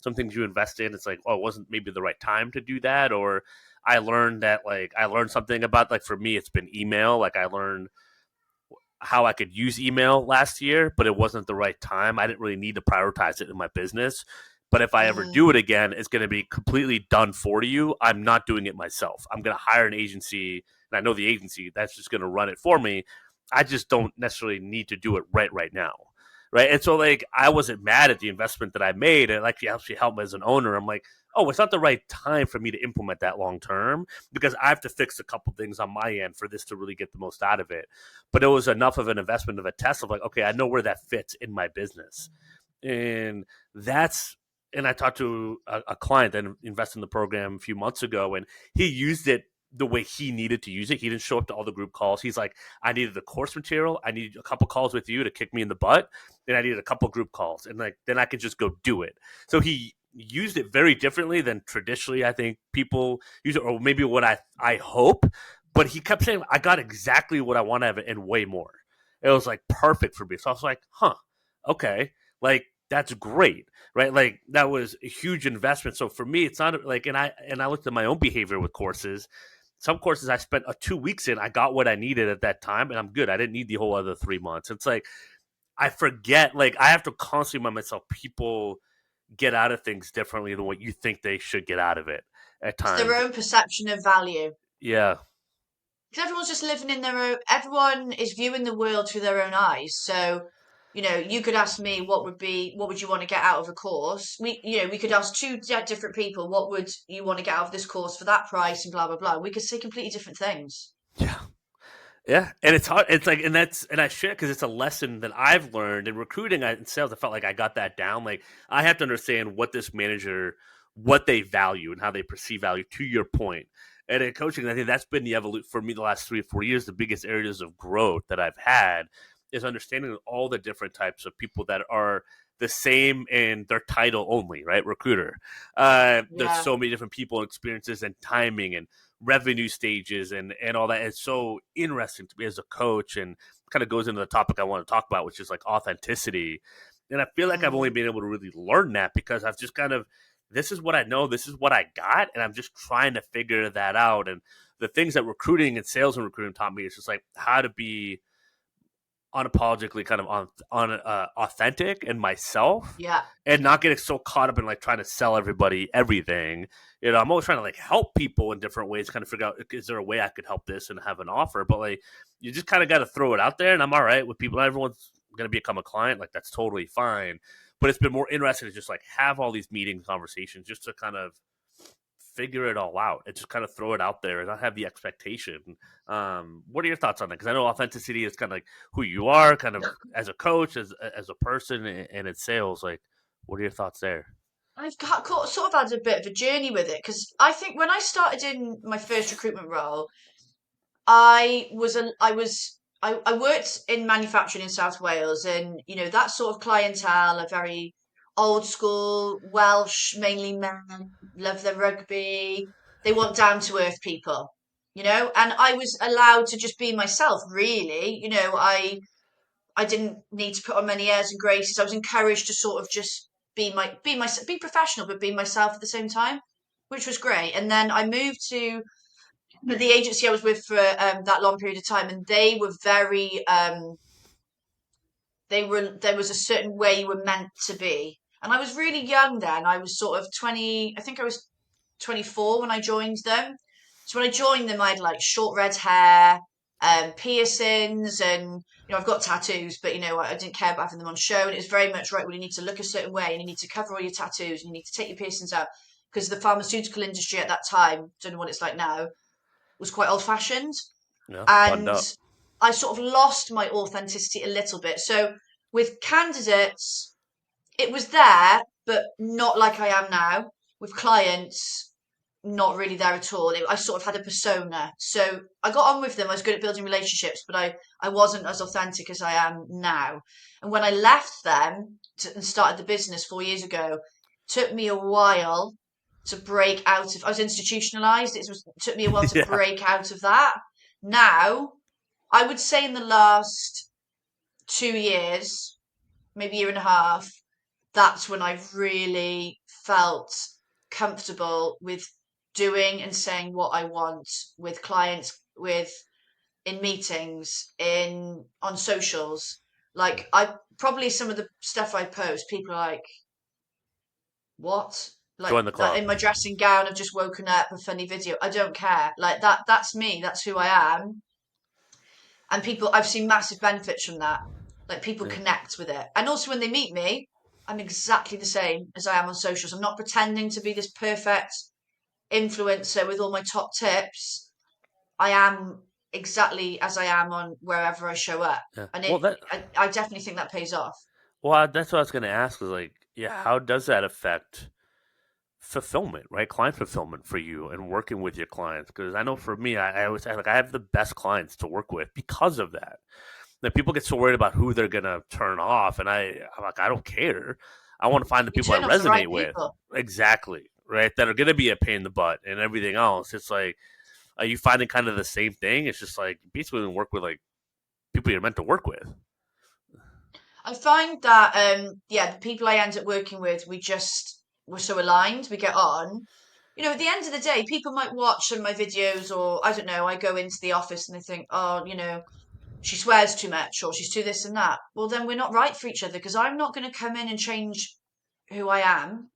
Some things you invest in, it's like, oh, it wasn't maybe the right time to do that, or I learned something about, like, for me, it's been email. Like I learned how I could use email last year, but it wasn't the right time. I didn't really need to prioritize it in my business. But if I ever Mm, do it again, it's going to be completely done for you. I'm not doing it myself. I'm going to hire an agency, and I know the agency that's just going to run it for me. I just don't necessarily need to do it right now. Right. And so, like, I wasn't mad at the investment that I made. It actually helped me as an owner. I'm like, oh, it's not the right time for me to implement that long term because I have to fix a couple things on my end for this to really get the most out of it. But it was enough of an investment of a test of like, okay, I know where that fits in my business. And that's, and I talked to a client that invested in the program a few months ago, and he used it the way he needed to use it. He didn't show up to all the group calls. He's like, I needed the course material. I need a couple calls with you to kick me in the butt. Then I needed a couple group calls, and like then I could just go do it. So he used it very differently than traditionally I think people use it, or maybe what I hope. But he kept saying, I got exactly what I want out of it and way more. It was like perfect for me. So I was like, huh, okay. Like that's great, right? Like that was a huge investment. So for me, it's not like, and I looked at my own behavior with courses. Some courses I spent 2 weeks in, I got what I needed at that time, and I'm good. I didn't need the whole other 3 months. It's like I forget, like I have to constantly remind myself, people get out of things differently than what you think they should get out of it at It's their times. own perception of value. Yeah, Because everyone's just living in their own, everyone is viewing the world through their own eyes. So, you could ask me what would you want to get out of a course? We could ask two different people, what would you want to get out of this course for that price and blah, blah, blah. We could say completely different things. yeah. Yeah, and it's hard. It's like, and I share because it's a lesson that I've learned in recruiting and sales. I felt like I got that down. Like I have to understand what this manager, what they value and how they perceive value. To your point, and in coaching, I think that's been the evolution for me the last 3 or 4 years. The biggest areas of growth that I've had is understanding all the different types of people that are the same in their title only, right? Recruiter. There's Yeah. so many different people and experiences and timing and revenue stages and all that. It's so interesting to me as a coach, and kind of goes into the topic I want to talk about, which is like authenticity. And I feel like I've only Mm, been able to really learn that because I've just kind of, this is what I know, this is what I got, and I'm just trying to figure that out. And the things that recruiting and sales and recruiting taught me is just like how to be unapologetically kind of on authentic and myself, yeah. and not getting so caught up in like trying to sell everybody everything. I'm always trying to like help people in different ways, kind of figure out, is there a way I could help this and have an offer. But like you just kind of got to throw it out there, and I'm all right with people. Not everyone's going to become a client, like that's totally fine. But it's been more interesting to just like have all these meetings, conversations, just to kind of figure it all out and just kind of throw it out there and not have the expectation. What are your thoughts on that? Because I know authenticity is kind of like who you are, kind of as a coach, as a person, and in sales. Like, what are your thoughts there? Sort of had a bit of a journey with it because I think when I started in my first recruitment role, I worked in manufacturing in South Wales, and that sort of clientele are very old school Welsh, mainly men, love their rugby. They want down to earth people, and I was allowed to just be myself, really. I didn't need to put on many airs and graces. I was encouraged to sort of just be professional, but be myself at the same time, which was great. And then I moved to the agency I was with for that long period of time, and they were very there was a certain way you were meant to be. And I was really young then. I was sort of 20, I think I was 24 when I joined them. So when I joined them, I had like short red hair, piercings, and I've got tattoos, but I didn't care about having them on show. And it was very much right. Well, you need to look a certain way, and you need to cover all your tattoos, and you need to take your piercings out because the pharmaceutical industry at that time, don't know what it's like now, was quite old fashioned. Buttoned And up. I sort of lost my authenticity a little bit. So with candidates, it was there, but not like I am now. With clients, not really there at all. I sort of had a persona. So I got on with them. I was good at building relationships, but I wasn't as authentic as I am now. And when I left them and started the business 4 years ago, took me a while to break out of. I was institutionalized. Took me a while to Yeah, break out of that. Now, I would say in the last 2 years, maybe year and a half, that's when I've really felt comfortable with doing and saying what I want with clients, with in meetings, in on socials. Like I probably some of the stuff I post, people are like, "What?" join the Like club. in my dressing gown, I've just woken up, a funny video. I don't care. Like that's me. That's who I am. And I've seen massive benefits from that. Like people Yeah. connect with it. And also when they meet me, I'm exactly the same as I am on socials. I'm not pretending to be this perfect influencer with all my top tips. I am exactly as I am on wherever I show up. Yeah. And Well, I definitely think that pays off. that's what I was going to ask. Is like, yeah, how does that affect fulfillment, right? Client fulfillment for you and working with your clients? Because I know for me, I always say like I have the best clients to work with because of that. That people get so worried about who they're gonna turn off, and I'm like, I don't care. I want to find the You people I turn off the right resonate with, people. exactly, right? That are gonna be a pain in the butt and everything else. It's like, are you finding kind of the same thing? It's just like basically work with like people you're meant to work with. I find that the people I end up working with, we're so aligned, we get on. At the end of the day, people might watch some of my videos, or I don't know, I go into the office and they think, oh, she swears too much or she's too this and that. Well, then we're not right for each other, because I'm not going to come in and change who I am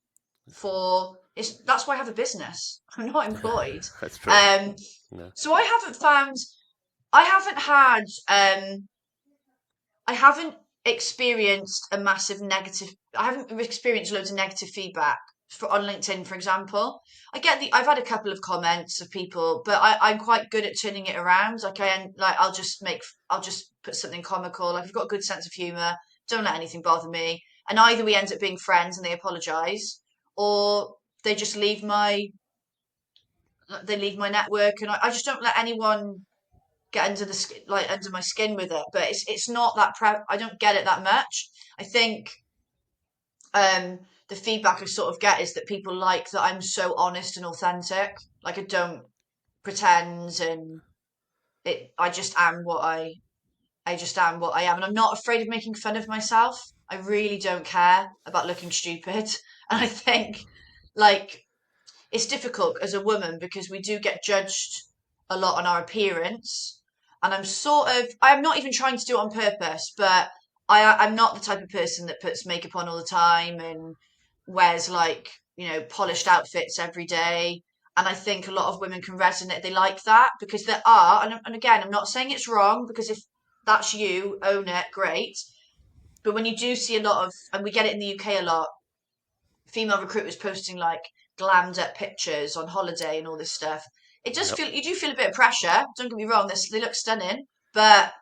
for it's that's why I have a business. I'm not employed. That's true. Um, Yeah. so I haven't had I haven't experienced a massive negative. I haven't experienced loads of negative feedback on LinkedIn, for example. I've had a couple of comments of people, but I'm quite good at turning it around. I'll just put something comical. Like, I've got a good sense of humor. Don't let anything bother me. And either we end up being friends and they apologize, or they just they leave my network, and I just don't let anyone get under the skin, like under my skin with it. But it's not that I don't get it that much. I think um the feedback I sort of get is that people like that I'm so honest and authentic. Like, I don't pretend, and I just am I just am what I am, and I'm not afraid of making fun of myself. I really don't care about looking stupid. And I think, like, it's difficult as a woman because we do get judged a lot on our appearance. And I'm not even trying to do it on purpose, but I'm not the type of person that puts makeup on all the time and wears, like, polished outfits every day. And I think a lot of women can resonate. They like that because there are, and again, I'm not saying it's wrong, because if that's you, own it, great. But when you do see a lot of, and we get it in the UK a lot, female recruiters posting like glammed up pictures on holiday and all this stuff. Yep. You do feel a bit of pressure. Don't get me wrong, they look stunning, but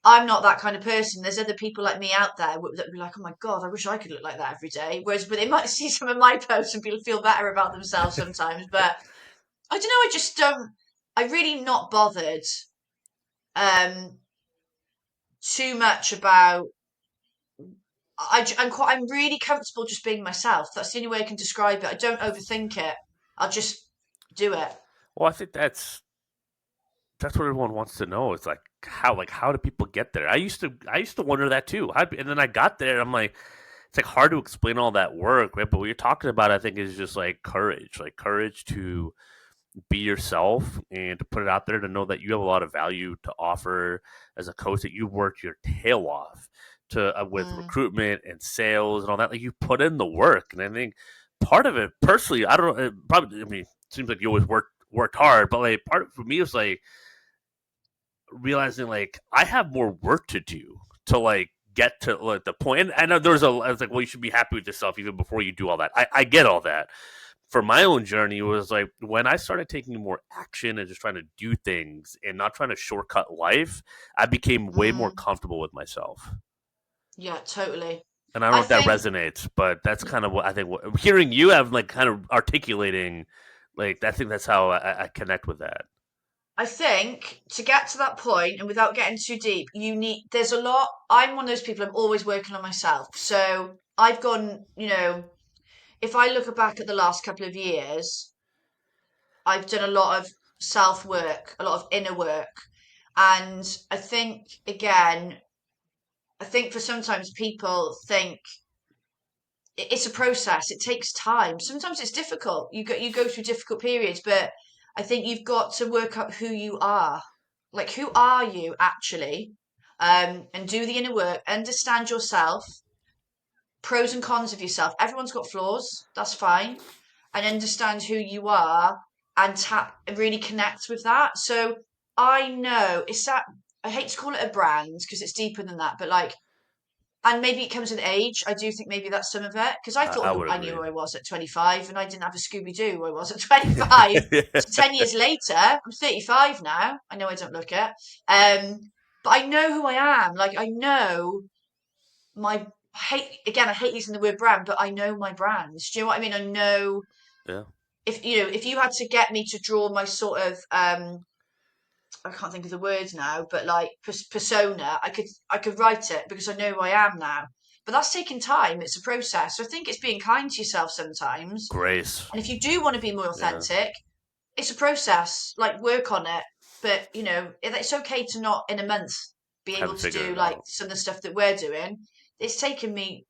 I'm not that kind of person. There's other people like me out there that would be like, oh my God, I wish I could look like that every day. But they might see some of my posts and feel better about themselves sometimes. But I don't know, I just don't, I'm really not bothered um, too much about, I'm really comfortable just being myself. That's the only way I can describe it. I don't overthink it. I'll just do it. Well, I think that's what everyone wants to know. It's like how do people get there? I used to wonder that too. And then I got there. And I'm like, it's like hard to explain all that work, right? But what you're talking about, I think, is just like courage to be yourself and to put it out there, to know that you have a lot of value to offer as a coach, that you worked your tail off to with Mm, recruitment and sales and all that. Like, you put in the work, and I think part of it, personally, I don't know, probably. I mean, it seems like you always worked hard, but like part of, for me, was like realizing like I have more work to do to like get to like the point. And I know I was like, well, you should be happy with yourself even before you do all that. I get all that. For my own journey, it was like when I started taking more action and just trying to do things and not trying to shortcut life, I became way more mm, comfortable with myself. yeah, totally. And I don't know I if that think resonates, but that's kind of what I think. Hearing you have like kind of articulating, like I think that's how I connect with that. I think to get to that point, and without getting too deep, there's a lot. I'm one of those people, I'm always working on myself. So I've gone, if I look back at the last couple of years, I've done a lot of self work, a lot of inner work. And I think, again, I think for sometimes people think it's a process. It takes time. Sometimes it's difficult. You go through difficult periods, but I think you've got to work out who you are. Like, who are you actually? And do the inner work. Understand yourself, pros and cons of yourself. Everyone's got flaws. That's fine. And understand who you are, and really connect with that. So I know it's that, I hate to call it a brand because it's deeper than that, but like, and maybe it comes with age. I do think maybe that's some of it, because I I thought would I knew agree. who I was at 25, and I didn't have a Scooby Doo who I was at 25. So 10 years later, I'm 35 now. I know I don't look it. Um, but I know who I am. Like, I know my I hate using the word brand, but I know my brands. Do you know what I mean? I know, Yeah. if you had to get me to draw my sort of I can't think of the words now, but like persona, I could write it because I know who I am now. But that's taking time. It's a process. So I think it's being kind to yourself sometimes. Grace. And if you do want to be more Yeah. authentic, it's a process. Like, work on it. But it's okay to not in a month be Have able it to figured do it like out. some of the stuff that we're doing. it's taken me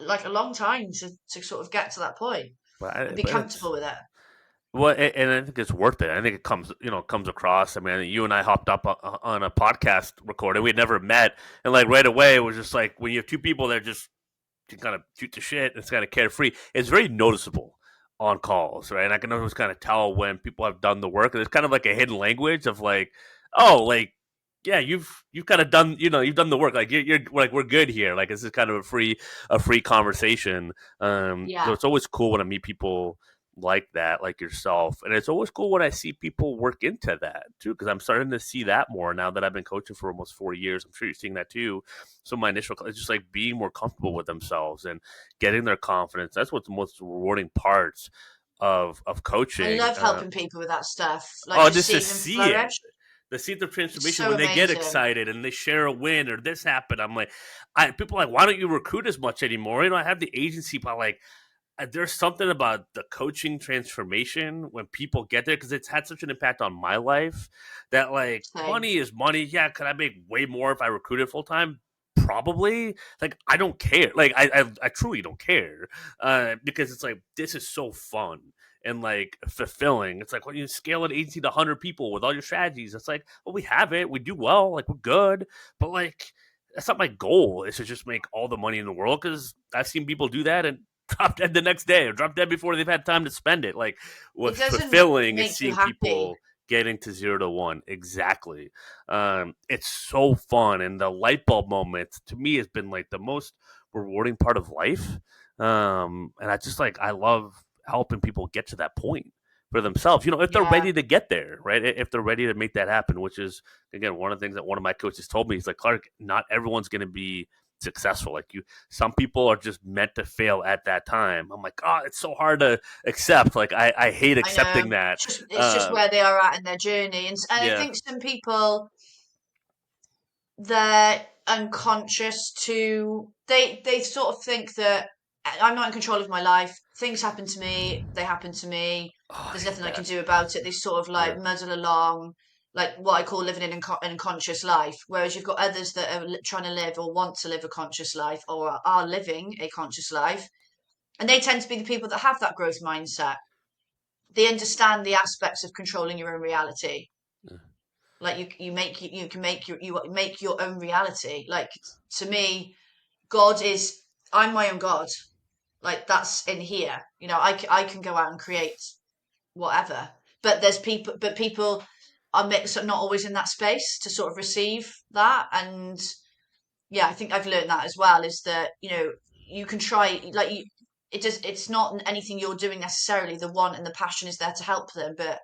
like a long time to sort of get to that point and be but comfortable it's with it. well, and I think it's worth it. I think it comes across. I mean, you and I hopped up on a podcast recording. We had never met, and like right away, it was just like when you have two people that just kind of shoot the shit. It's kind of carefree. It's very noticeable on calls, right? And I can always kind of tell when people have done the work. There's kind of like a hidden language of like, oh, like yeah, you've kind of done, you've done the work. Like you're like we're good here. Like this is kind of a free conversation. So Yeah. it's always cool when I meet people like that, like yourself, and it's always cool when I see people work into that too, because I'm starting to see that more now that I've been coaching for almost 4 years. I'm sure you're seeing that too. So my initial is just like being more comfortable with themselves and getting their confidence. That's what's the most rewarding parts of I coaching. love helping people with that stuff, like Oh, just just to seeing them see it, flourish. the see the It's transformation so when they get amazing. excited and they share a win or this happened. I'm like, people are like, why don't you recruit as much anymore? I have the agency, but like, there's something about the coaching transformation when people get there because it's had such an impact on my life that like Same. money is money. Yeah, could I make way more if I recruited full time? Probably. Like I don't care. Like I truly don't care because it's like this is so fun and like fulfilling. It's like when you scale an agency to 100 people with all your strategies, it's like, well, we have it, we do well, like we're good, but like that's not my goal. Is to just make all the money in the world because I've seen people do that and drop dead the next day or drop dead before they've had time to spend it. Like It what's doesn't fulfilling is make you seeing happy. people getting to 0 to 1. Exactly. It's so fun. And the light bulb moment to me has been like the most rewarding part of life. And I just like, I love helping people get to that point for themselves, if they're Yeah. ready to get there, right? If they're ready to make that happen, which is, again, one of the things that one of my coaches told me. He's like, Clark, not everyone's going to be successful like you. Some people are just meant to fail at that time. I'm like, oh, it's so hard to accept. Like I hate I know. accepting that. It's just where they are at in their journey, and I Yeah. think some people, they're unconscious to, they sort of think that I'm not in control of my life. Things happen to me. They happen to me. Oh, I There's hate nothing I can that. do about it. They sort of Yeah. like muddle along, like what I call living an unconscious life. Whereas you've got others that are trying to live or want to live a conscious life or are living a conscious life, and they tend to be the people that have that growth mindset. They understand the aspects of controlling your own reality. Yeah. Like you can make you make your own reality. Like to me, God is, I'm my own God. Like that's in here. I can go out and create whatever. But people are not always in that space to sort of receive that. And yeah, I think I've learned that as well, is that, you can try, like it's not anything you're doing necessarily. The want and the passion is there to help them, but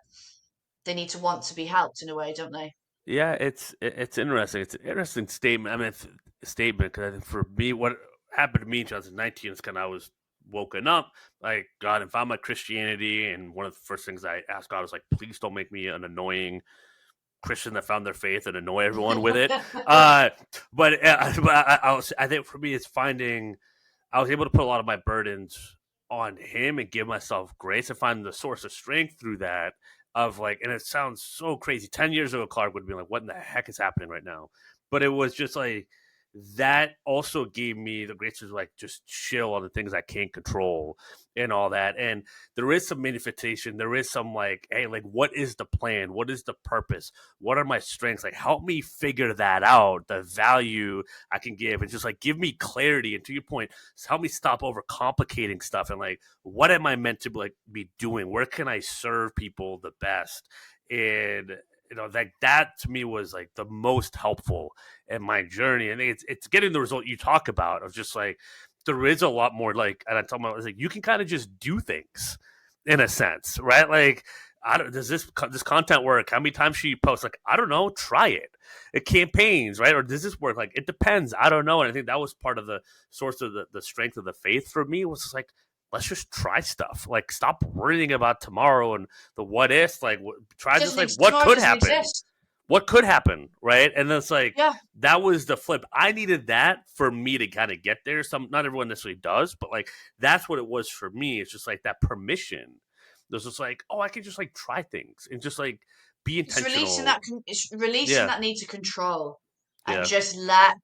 they need to want to be helped in a way, don't they? Yeah, it's interesting. It's an interesting statement. I mean, it's a statement because I think for me, what happened to me in 2019 is kind of I was woken up, like God, and found my Christianity, and one of the first things I asked God was like, please don't make me an annoying Christian that found their faith and annoy everyone with it. Uh, I think for me, it's finding I was able to put a lot of my burdens on him and give myself grace and find the source of strength through that. Of like, and it sounds so crazy. 10 years ago, Clark would be like, "What in the heck is happening right now?" But it was just like that. Also gave me the grace to like just chill on the things I can't control and all that. And there is some manifestation. There is some like, hey, like, what is the plan? What is the purpose? What are my strengths? Like, help me figure that out. The value I can give, and just like give me clarity. And to your point, help me stop overcomplicating stuff and like what am I meant to like be doing? Where can I serve people the best? And like that to me was like the most helpful in my journey. And it's getting the result you talk about of just like there is a lot more like, and I tell my like you can kind of just do things in a sense, right? Like I don't does this content work? How many times should you post? Like I don't know, try it. It campaigns, right? Or does this work? Like it depends. I don't know. And I think that was part of the source of the strength of the faith for me was just like let's just try stuff. Like stop worrying about tomorrow and the what ifs. Like try just like what Tomorrow could doesn't happen. exist. What could happen, right? And then it's like Yeah. that was the flip. I needed that for me to kind of get there. Some not everyone necessarily does, but like that's what it was for me. It's just like that permission. There's just like, oh, I can just like try things and just like be intentional. It's releasing Yeah, that need to control and yeah, just let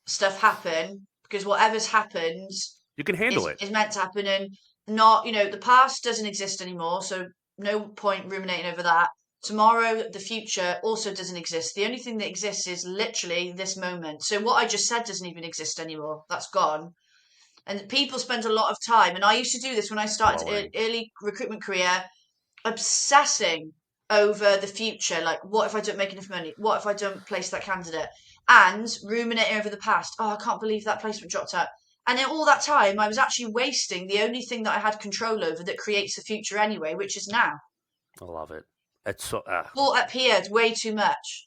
stuff happen, because whatever's happened You can handle it. is meant to happen, and not, the past doesn't exist anymore, so no point ruminating over that. Tomorrow, the future also doesn't exist. The only thing that exists is literally this moment. So what I just said doesn't even exist anymore. That's gone. And people spend a lot of time, and I used to do this when I started Flowing. early recruitment career, obsessing over the future. Like, what if I don't make enough money? What if I don't place that candidate? And ruminating over the past. Oh, I can't believe that placement dropped out. And in all that time, I was actually wasting the only thing that I had control over that creates the future anyway, which is now. I love it. It's so Thought up here way too much.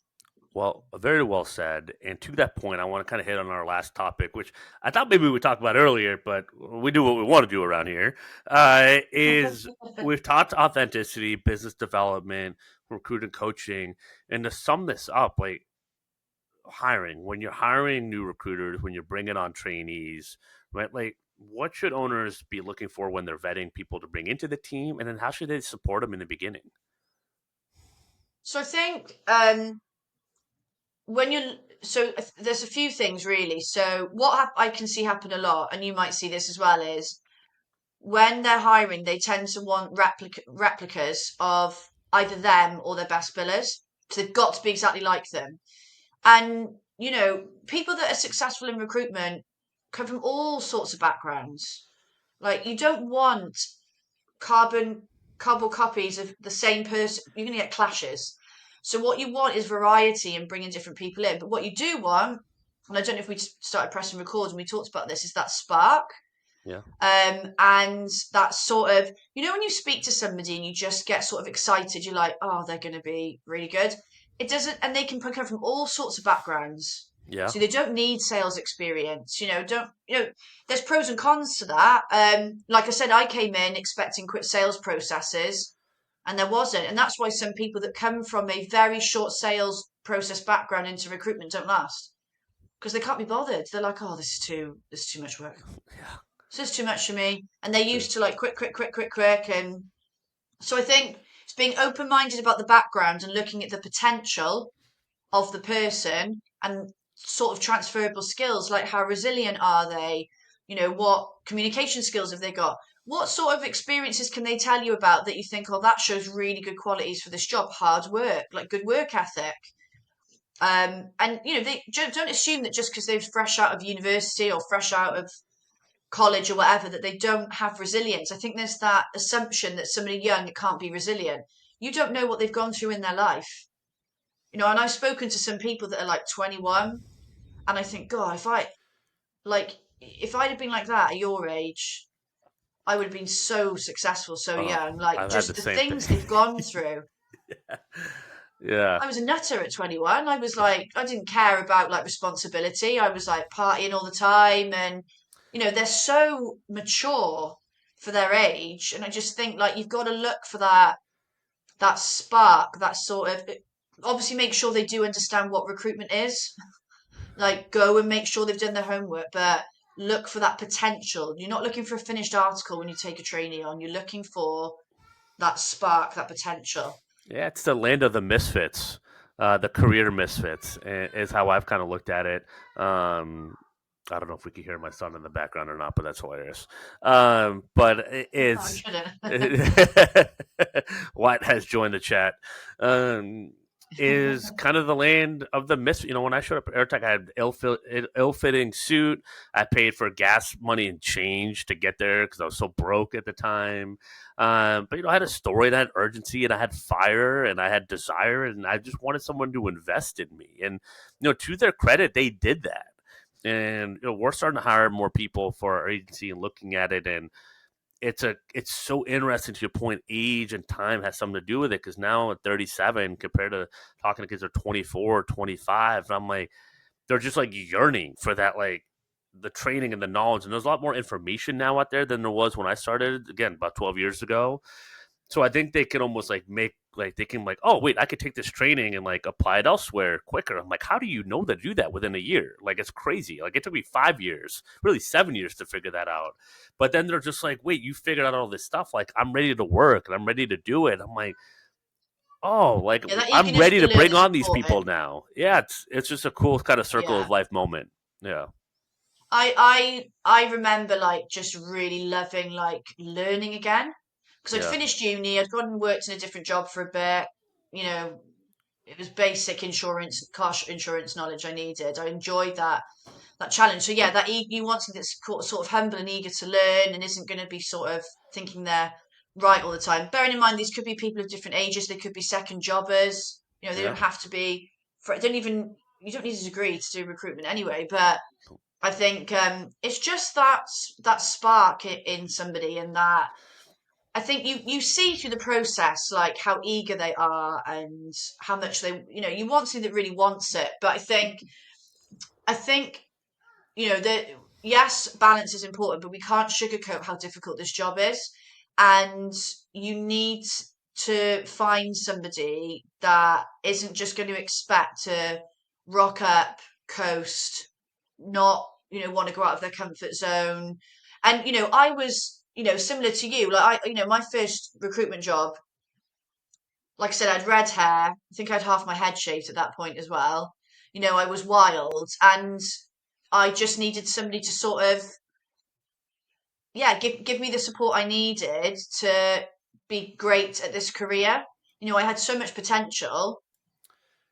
well, very well said. And to that point, I want to kind of hit on our last topic, which I thought maybe we would talk about earlier, but we do what we want to do around here. Is we've talked authenticity, business development, recruiting, coaching, and to sum this up, like hiring. When you're hiring new recruiters, when you're bringing on trainees, right? Like, what should owners be looking for when they're vetting people to bring into the team, and then how should they support them in the beginning? So I think when you're there's a few things really. So what I can see happen a lot, and you might see this as well, is when they're hiring, they tend to want replicas of either them or their best billers. So they've got to be exactly like them. And people that are successful in recruitment come from all sorts of backgrounds. Like, you don't want carbon cardboard copies of the same person. You're going to get clashes. So what you want is variety and bringing different people in. But what you do want, and I don't know if we started pressing record and we talked about this, is that spark. Yeah. And that sort of, when you speak to somebody and you just get sort of excited, you're like, oh, they're going to be really good. It doesn't, and they can come from all sorts of backgrounds. Yeah. So they don't need sales experience, there's pros and cons to that. Like I said, I came in expecting quick sales processes and there wasn't. And that's why some people that come from a very short sales process background into recruitment don't last because they can't be bothered. They're like, oh, this is too much work. Yeah. This is too much for me. And they're True. used to like quick, quick, quick, quick, quick. And so I think it's being open minded about the background and looking at the potential of the person and sort of transferable skills, like how resilient are they? What communication skills have they got? What sort of experiences can they tell you about that you think, oh, that shows really good qualities for this job? Hard work, like good work ethic. And they don't assume that just because they're fresh out of university or fresh out of college or whatever that they don't have resilience. I think there's that assumption that somebody young can't be resilient. You don't know what they've gone through in their life. And I've spoken to some people that are like 21, and I think, God, if I'd have been like that at your age, I would have been so successful so Oh, young. Like, I've had the just the same things they've thing. gone through. Yeah. I was a nutter at 21. I was like, I didn't care about like responsibility. I was like partying all the time, and they're so mature for their age, and I just think like you've got to look for that spark, that sort of, obviously make sure they do understand what recruitment is. Like, go and make sure they've done their homework, but look for that potential. You're not looking for a finished article when you take a trainee on. You're looking for that spark, that potential. Yeah, it's the land of the misfits, the career misfits, is how I've kind of looked at it. I don't know if we can hear my son in the background or not, but that's hilarious. But I it's shouldn't. White has joined the chat. Um, is kind of the land of the miss. When I showed up at AirTech, I had ill-fitting suit. I paid for gas money and change to get there because I was so broke at the time. But I had a story, and I had urgency, and I had fire, and I had desire, and I just wanted someone to invest in me. And to their credit, they did that. And we're starting to hire more people for our agency and looking at it, and it's so interesting. To your point, age and time has something to do with it, because now at 37 compared to talking to kids that are 24 or 25, and I'm like, they're just like yearning for that, like the training and the knowledge. And there's a lot more information now out there than there was when I started, again, about 12 years ago. So I think they can almost like make, like, they can like, oh wait, I could take this training and like apply it elsewhere quicker. I'm like, how do you know to do that within a year? Like, it's crazy. Like, it took me 5 years, really 7 years to figure that out. But then they're just like, wait, you figured out all this stuff. Like, I'm ready to work and I'm ready to do it. I'm like, oh, like Yeah, that I'm eagerness ready to to learn bring is on these people important. now. Yeah, it's just a cool kind of circle of Yeah. life moment. Yeah. I remember like just really loving like learning again because I'd Yeah, finished uni, I'd gone and worked in a different job for a bit. You know, it was basic insurance, car insurance knowledge I needed. I enjoyed that challenge. So yeah, you want something that's sort of humble and eager to learn and isn't going to be sort of thinking they're right all the time. Bearing in mind these could be people of different ages. They could be second jobbers. You know, they yeah, don't have to be. Don't even you don't need a degree to do recruitment anyway. But I think it's just that spark in somebody, and that I think you see through the process like how eager they are and how much you want something that really wants it. But I think that yes, balance is important, but we can't sugarcoat how difficult this job is, and you need to find somebody that isn't just going to expect to rock up, coast, not want to go out of their comfort zone. And I was similar to you, like my first recruitment job, like I said, I had red hair. I think I had half my head shaved at that point as well. I was wild, and I just needed somebody to sort of, yeah, give me the support I needed to be great at this career. I had so much potential.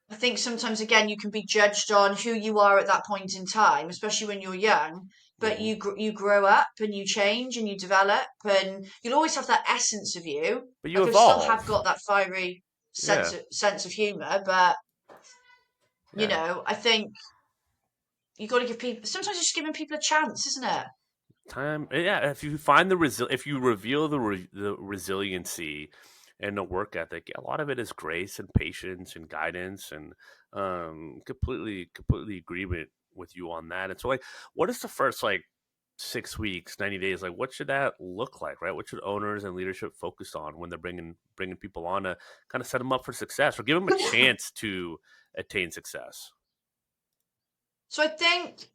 I think sometimes again you can be judged on who you are at that point in time, especially when you're young. But hmm you grow up and you change and you develop, and you'll always have that essence of you. but you Like I've still have evolve. got that fiery Yeah, sense of humor, but yeah. I think you got to give people. Sometimes it's just giving people a chance, isn't it? Time, yeah. If you find if you reveal the resiliency and the work ethic, a lot of it is grace and patience and guidance, and completely agreement with you on that. And so, like, what is the first like 6 weeks, 90 days? Like, what should that look like, right? What should owners and leadership focus on when they're bringing people on to kind of set them up for success or give them a chance to attain success? So I think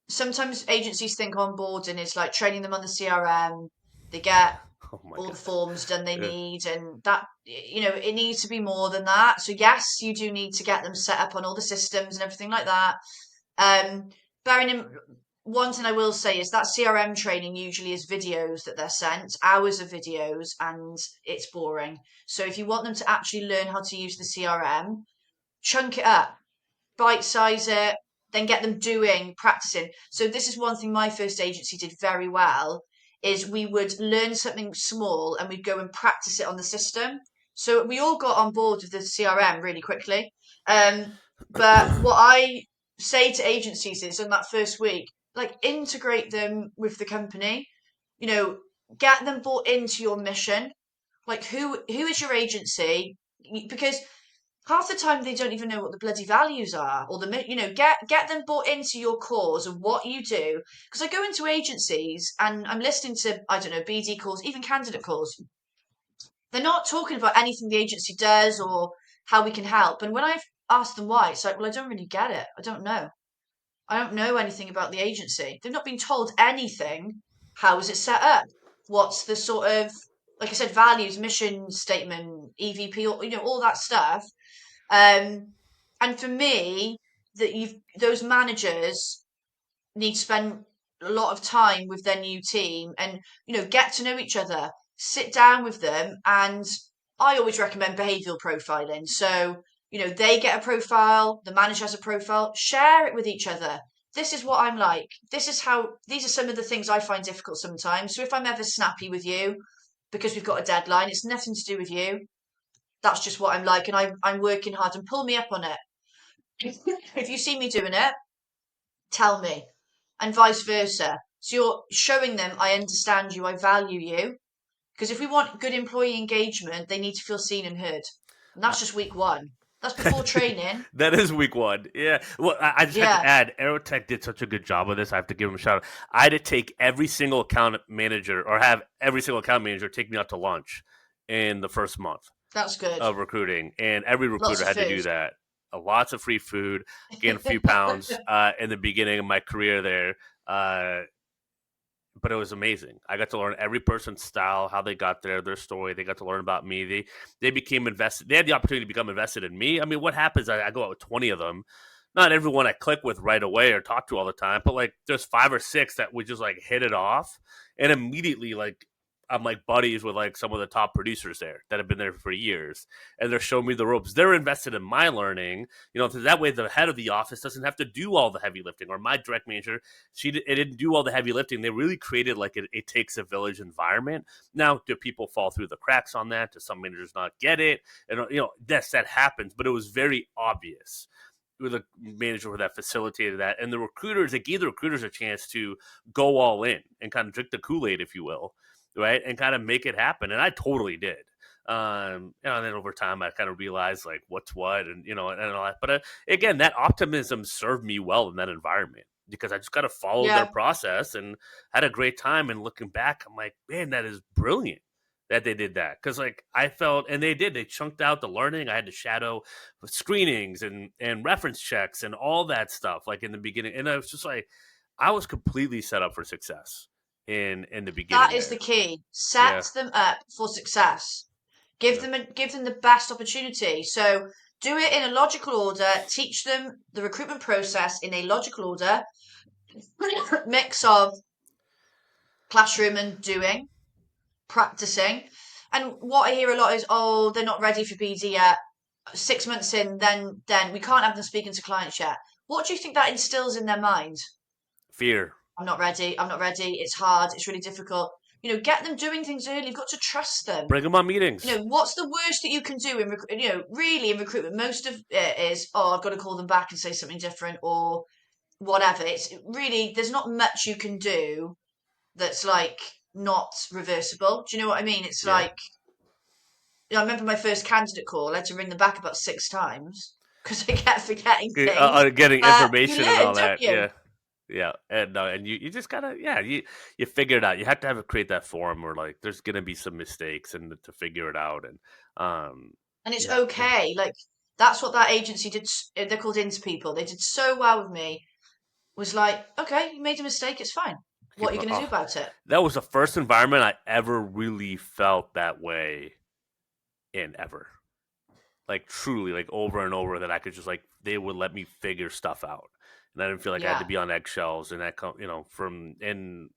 sometimes agencies think onboarding is like training them on the CRM. They get Oh my all the god. forms done they Yeah. need, and that it needs to be more than that. So yes, you do need to get them set up on all the systems and everything like that. Um, bearing in One thing I will say is that CRM training usually is videos that they're sent, hours of videos, and it's boring. So if you want them to actually learn how to use the CRM, chunk it up, bite size it, then get them practicing. So this is one thing my first agency did very well is we would learn something small and we'd go and practice it on the system. So we all got on board with the CRM really quickly. But what I say to agencies is in that first week, like integrate them with the company, you know, get them bought into your mission. Like who is your agency? Because half the time they don't even know what the bloody values are or get them bought into your cause of what you do. Because I go into agencies and I'm listening to, I don't know, BD calls, even candidate calls. They're not talking about anything the agency does or how we can help. And when I've asked them why, it's like, well, I don't really get it. I don't know anything about the agency. They've not been told anything. How is it set up? What's the sort of, like I said, values, mission statement, EVP, all that stuff. And for me, that you've those managers need to spend a lot of time with their new team and get to know each other, sit down with them, and I always recommend behavioural profiling. So they get a profile, the manager has a profile, share it with each other. This is what I'm like. These are some of the things I find difficult sometimes. So if I'm ever snappy with you because we've got a deadline, it's nothing to do with you. That's just what I'm like, and I'm working hard, and pull me up on it. If you see me doing it, tell me, and vice versa. So you're showing them I understand you, I value you. Because if we want good employee engagement, they need to feel seen and heard. And that's just week one. That's before training. That is week one. Yeah. Well, I just have to Yeah, add, Aerotech did such a good job of this. I have to give them a shout out. I had to take every single account manager or have every single account manager take me out to lunch in the first month that's good. of recruiting. And every Lots recruiter of had to food. do that. Lots of free food, gained a few pounds in the beginning of my career there. Uh, but it was amazing. I got to learn every person's style, how they got there, their story. They got to learn about me. They became invested. They had the opportunity to become invested in me. I mean, what happens? I go out with 20 of them. not everyone I click with right away or talk to all the time, but like there's 5 or 6 that would just like hit it off, and immediately like I'm like buddies with like some of the top producers there that have been there for years, and they're showing me the ropes. They're invested in my learning, so that way the head of the office doesn't have to do all the heavy lifting, or my direct manager, it didn't do all the heavy lifting. They really created like it takes a village environment. Now, do people fall through the cracks on that? Do some managers not get it? And yes, that happens, but it was very obvious with a manager that facilitated that, and the recruiters, it gave the recruiters a chance to go all in and kind of drink the Kool-Aid, if you will, right, and kind of make it happen. And I totally did. And then over time, I kind of realized like what's what, and all that. But again, that optimism served me well in that environment because I just got to follow their Yeah, process and had a great time. And looking back, I'm like, man, that is brilliant that they did that, because like I felt, and they chunked out the learning. I had to shadow screenings and reference checks and all that stuff like in the beginning, and I was just like, I was completely set up for success in the that beginning is the there. key. Set Yeah, them up for success. Give yeah, them give them the best opportunity. So do it in a logical order. Teach them the recruitment process in a logical order. Mix of classroom and doing, practicing. And what I hear a lot is, oh, they're not ready for BD yet. 6 months in, then we can't have them speaking to clients yet. What do you think that instills in their mind? fear. I'm not ready. I'm not ready. It's hard. It's really difficult. Get them doing things early. You've got to trust them. Bring them on meetings. What's the worst that you can do really in recruitment? Most of it is, oh, I've got to call them back and say something different or whatever. It's really, there's not much you can do that's like not reversible. Do you know what I mean? It's Yeah, like, I remember my first candidate call, I had to ring them back about 6 times because I kept forgetting things. getting But you information and learn, all don't that. you? Yeah, yeah, and you just gotta, yeah, you figure it out. You have to create that forum where like there's gonna be some mistakes and to figure it out, and um And it's yeah, yeah. okay. Like, that's what that agency did. They're called Into People. They did so well with me. Was like, okay, you made a mistake. It's fine. What are you going to do Oh, about it? that was the first environment I ever really felt that way in ever. Like truly, like over and over, that I could just like they would let me figure stuff out, and I didn't feel like I had Yeah. to be on eggshells, and that from in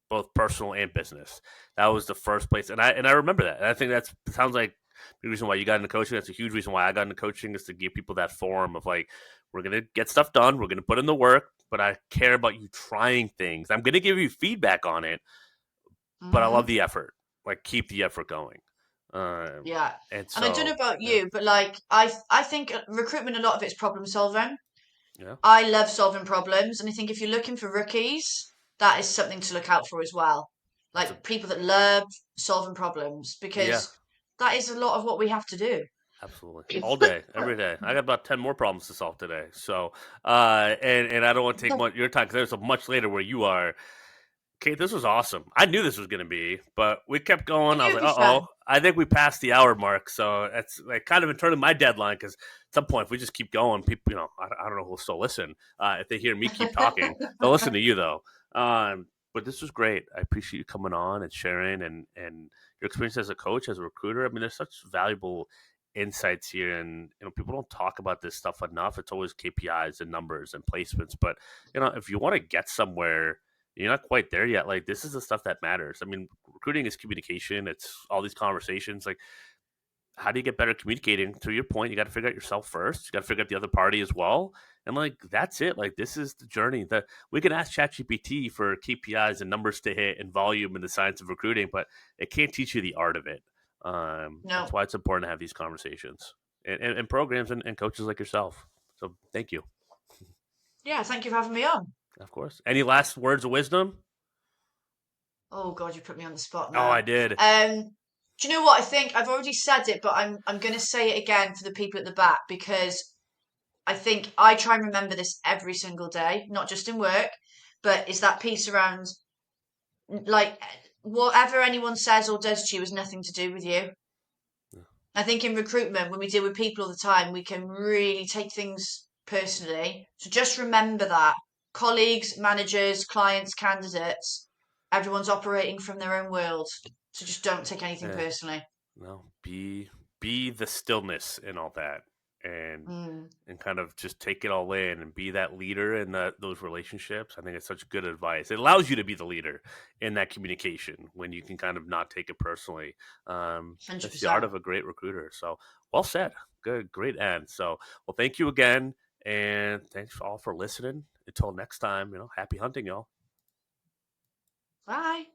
both personal and business. That was the first place, and I remember that. And I think that's sounds like the reason why you got into coaching. That's a huge reason why I got into coaching, is to give people that forum of like, we're gonna get stuff done, we're gonna put in the work, but I care about you trying things. I'm gonna give you feedback on it, but I love Hmm. the effort. Like keep the effort going. Yeah. And And I don't know so about yeah, you, but like, I think recruitment, a lot of it's problem solving. yeah, I love solving problems. And I think if you're looking for rookies, that is something to look out for as well. that's a Like people that love solving problems, yeah. because that is a lot of what we have to do. Absolutely. All day, every day. I got about 10 more problems to solve today. So, and I don't want to take much your time because there's a much later where you are. Kate, this was awesome. I knew this was going to be, but we kept I going. I knew was it'd like, be oh, fun. I think we passed the hour mark. So that's like kind of in turning my deadline, because at some point, if we just keep going, people, I don't know who'll still listen. If they hear me keep talking, they'll listen to you though. But this was great. I appreciate you coming on and sharing and your experience as a coach, as a recruiter. I mean, there's such valuable insights here, and people don't talk about this stuff enough. It's always KPIs and numbers and placements, but if you want to get somewhere, you're not quite there yet. Like, this is the stuff that matters. I mean, recruiting is communication. It's all these conversations. Like, how do you get better communicating? To your point, you got to figure out yourself first. You got to figure out the other party as well. And like, that's it. Like, this is the journey that we can ask ChatGPT for KPIs and numbers to hit and volume in the science of recruiting, but it can't teach you the art of it. That's No. why it's important to have these conversations and programs and coaches like yourself. So thank you. Yeah, thank you for having me on. Of course. Any last words of wisdom? Oh God, you put me on the spot Oh, I now. did. Do you know what? I think I've already said it, but I'm going to say it again for the people at the back, because I think I try and remember this every single day, not just in work, but it's that piece around, like, whatever anyone says or does to you has nothing to do with you. I think in recruitment, when we deal with people all the time, we can really take things personally. So just remember that colleagues, managers, clients, candidates, everyone's operating from their own world. So just don't take anything Yeah. personally. No, be the stillness in all that. and Mm. kind of just take it all in and be that leader in those relationships. I think it's such good advice. It allows you to be the leader in that communication when you can kind of not take it personally. That's the art 100%. of a great recruiter. So well said. Good, great end. So, well, thank you again. And thanks all for listening. Until next time, happy hunting, y'all. Bye.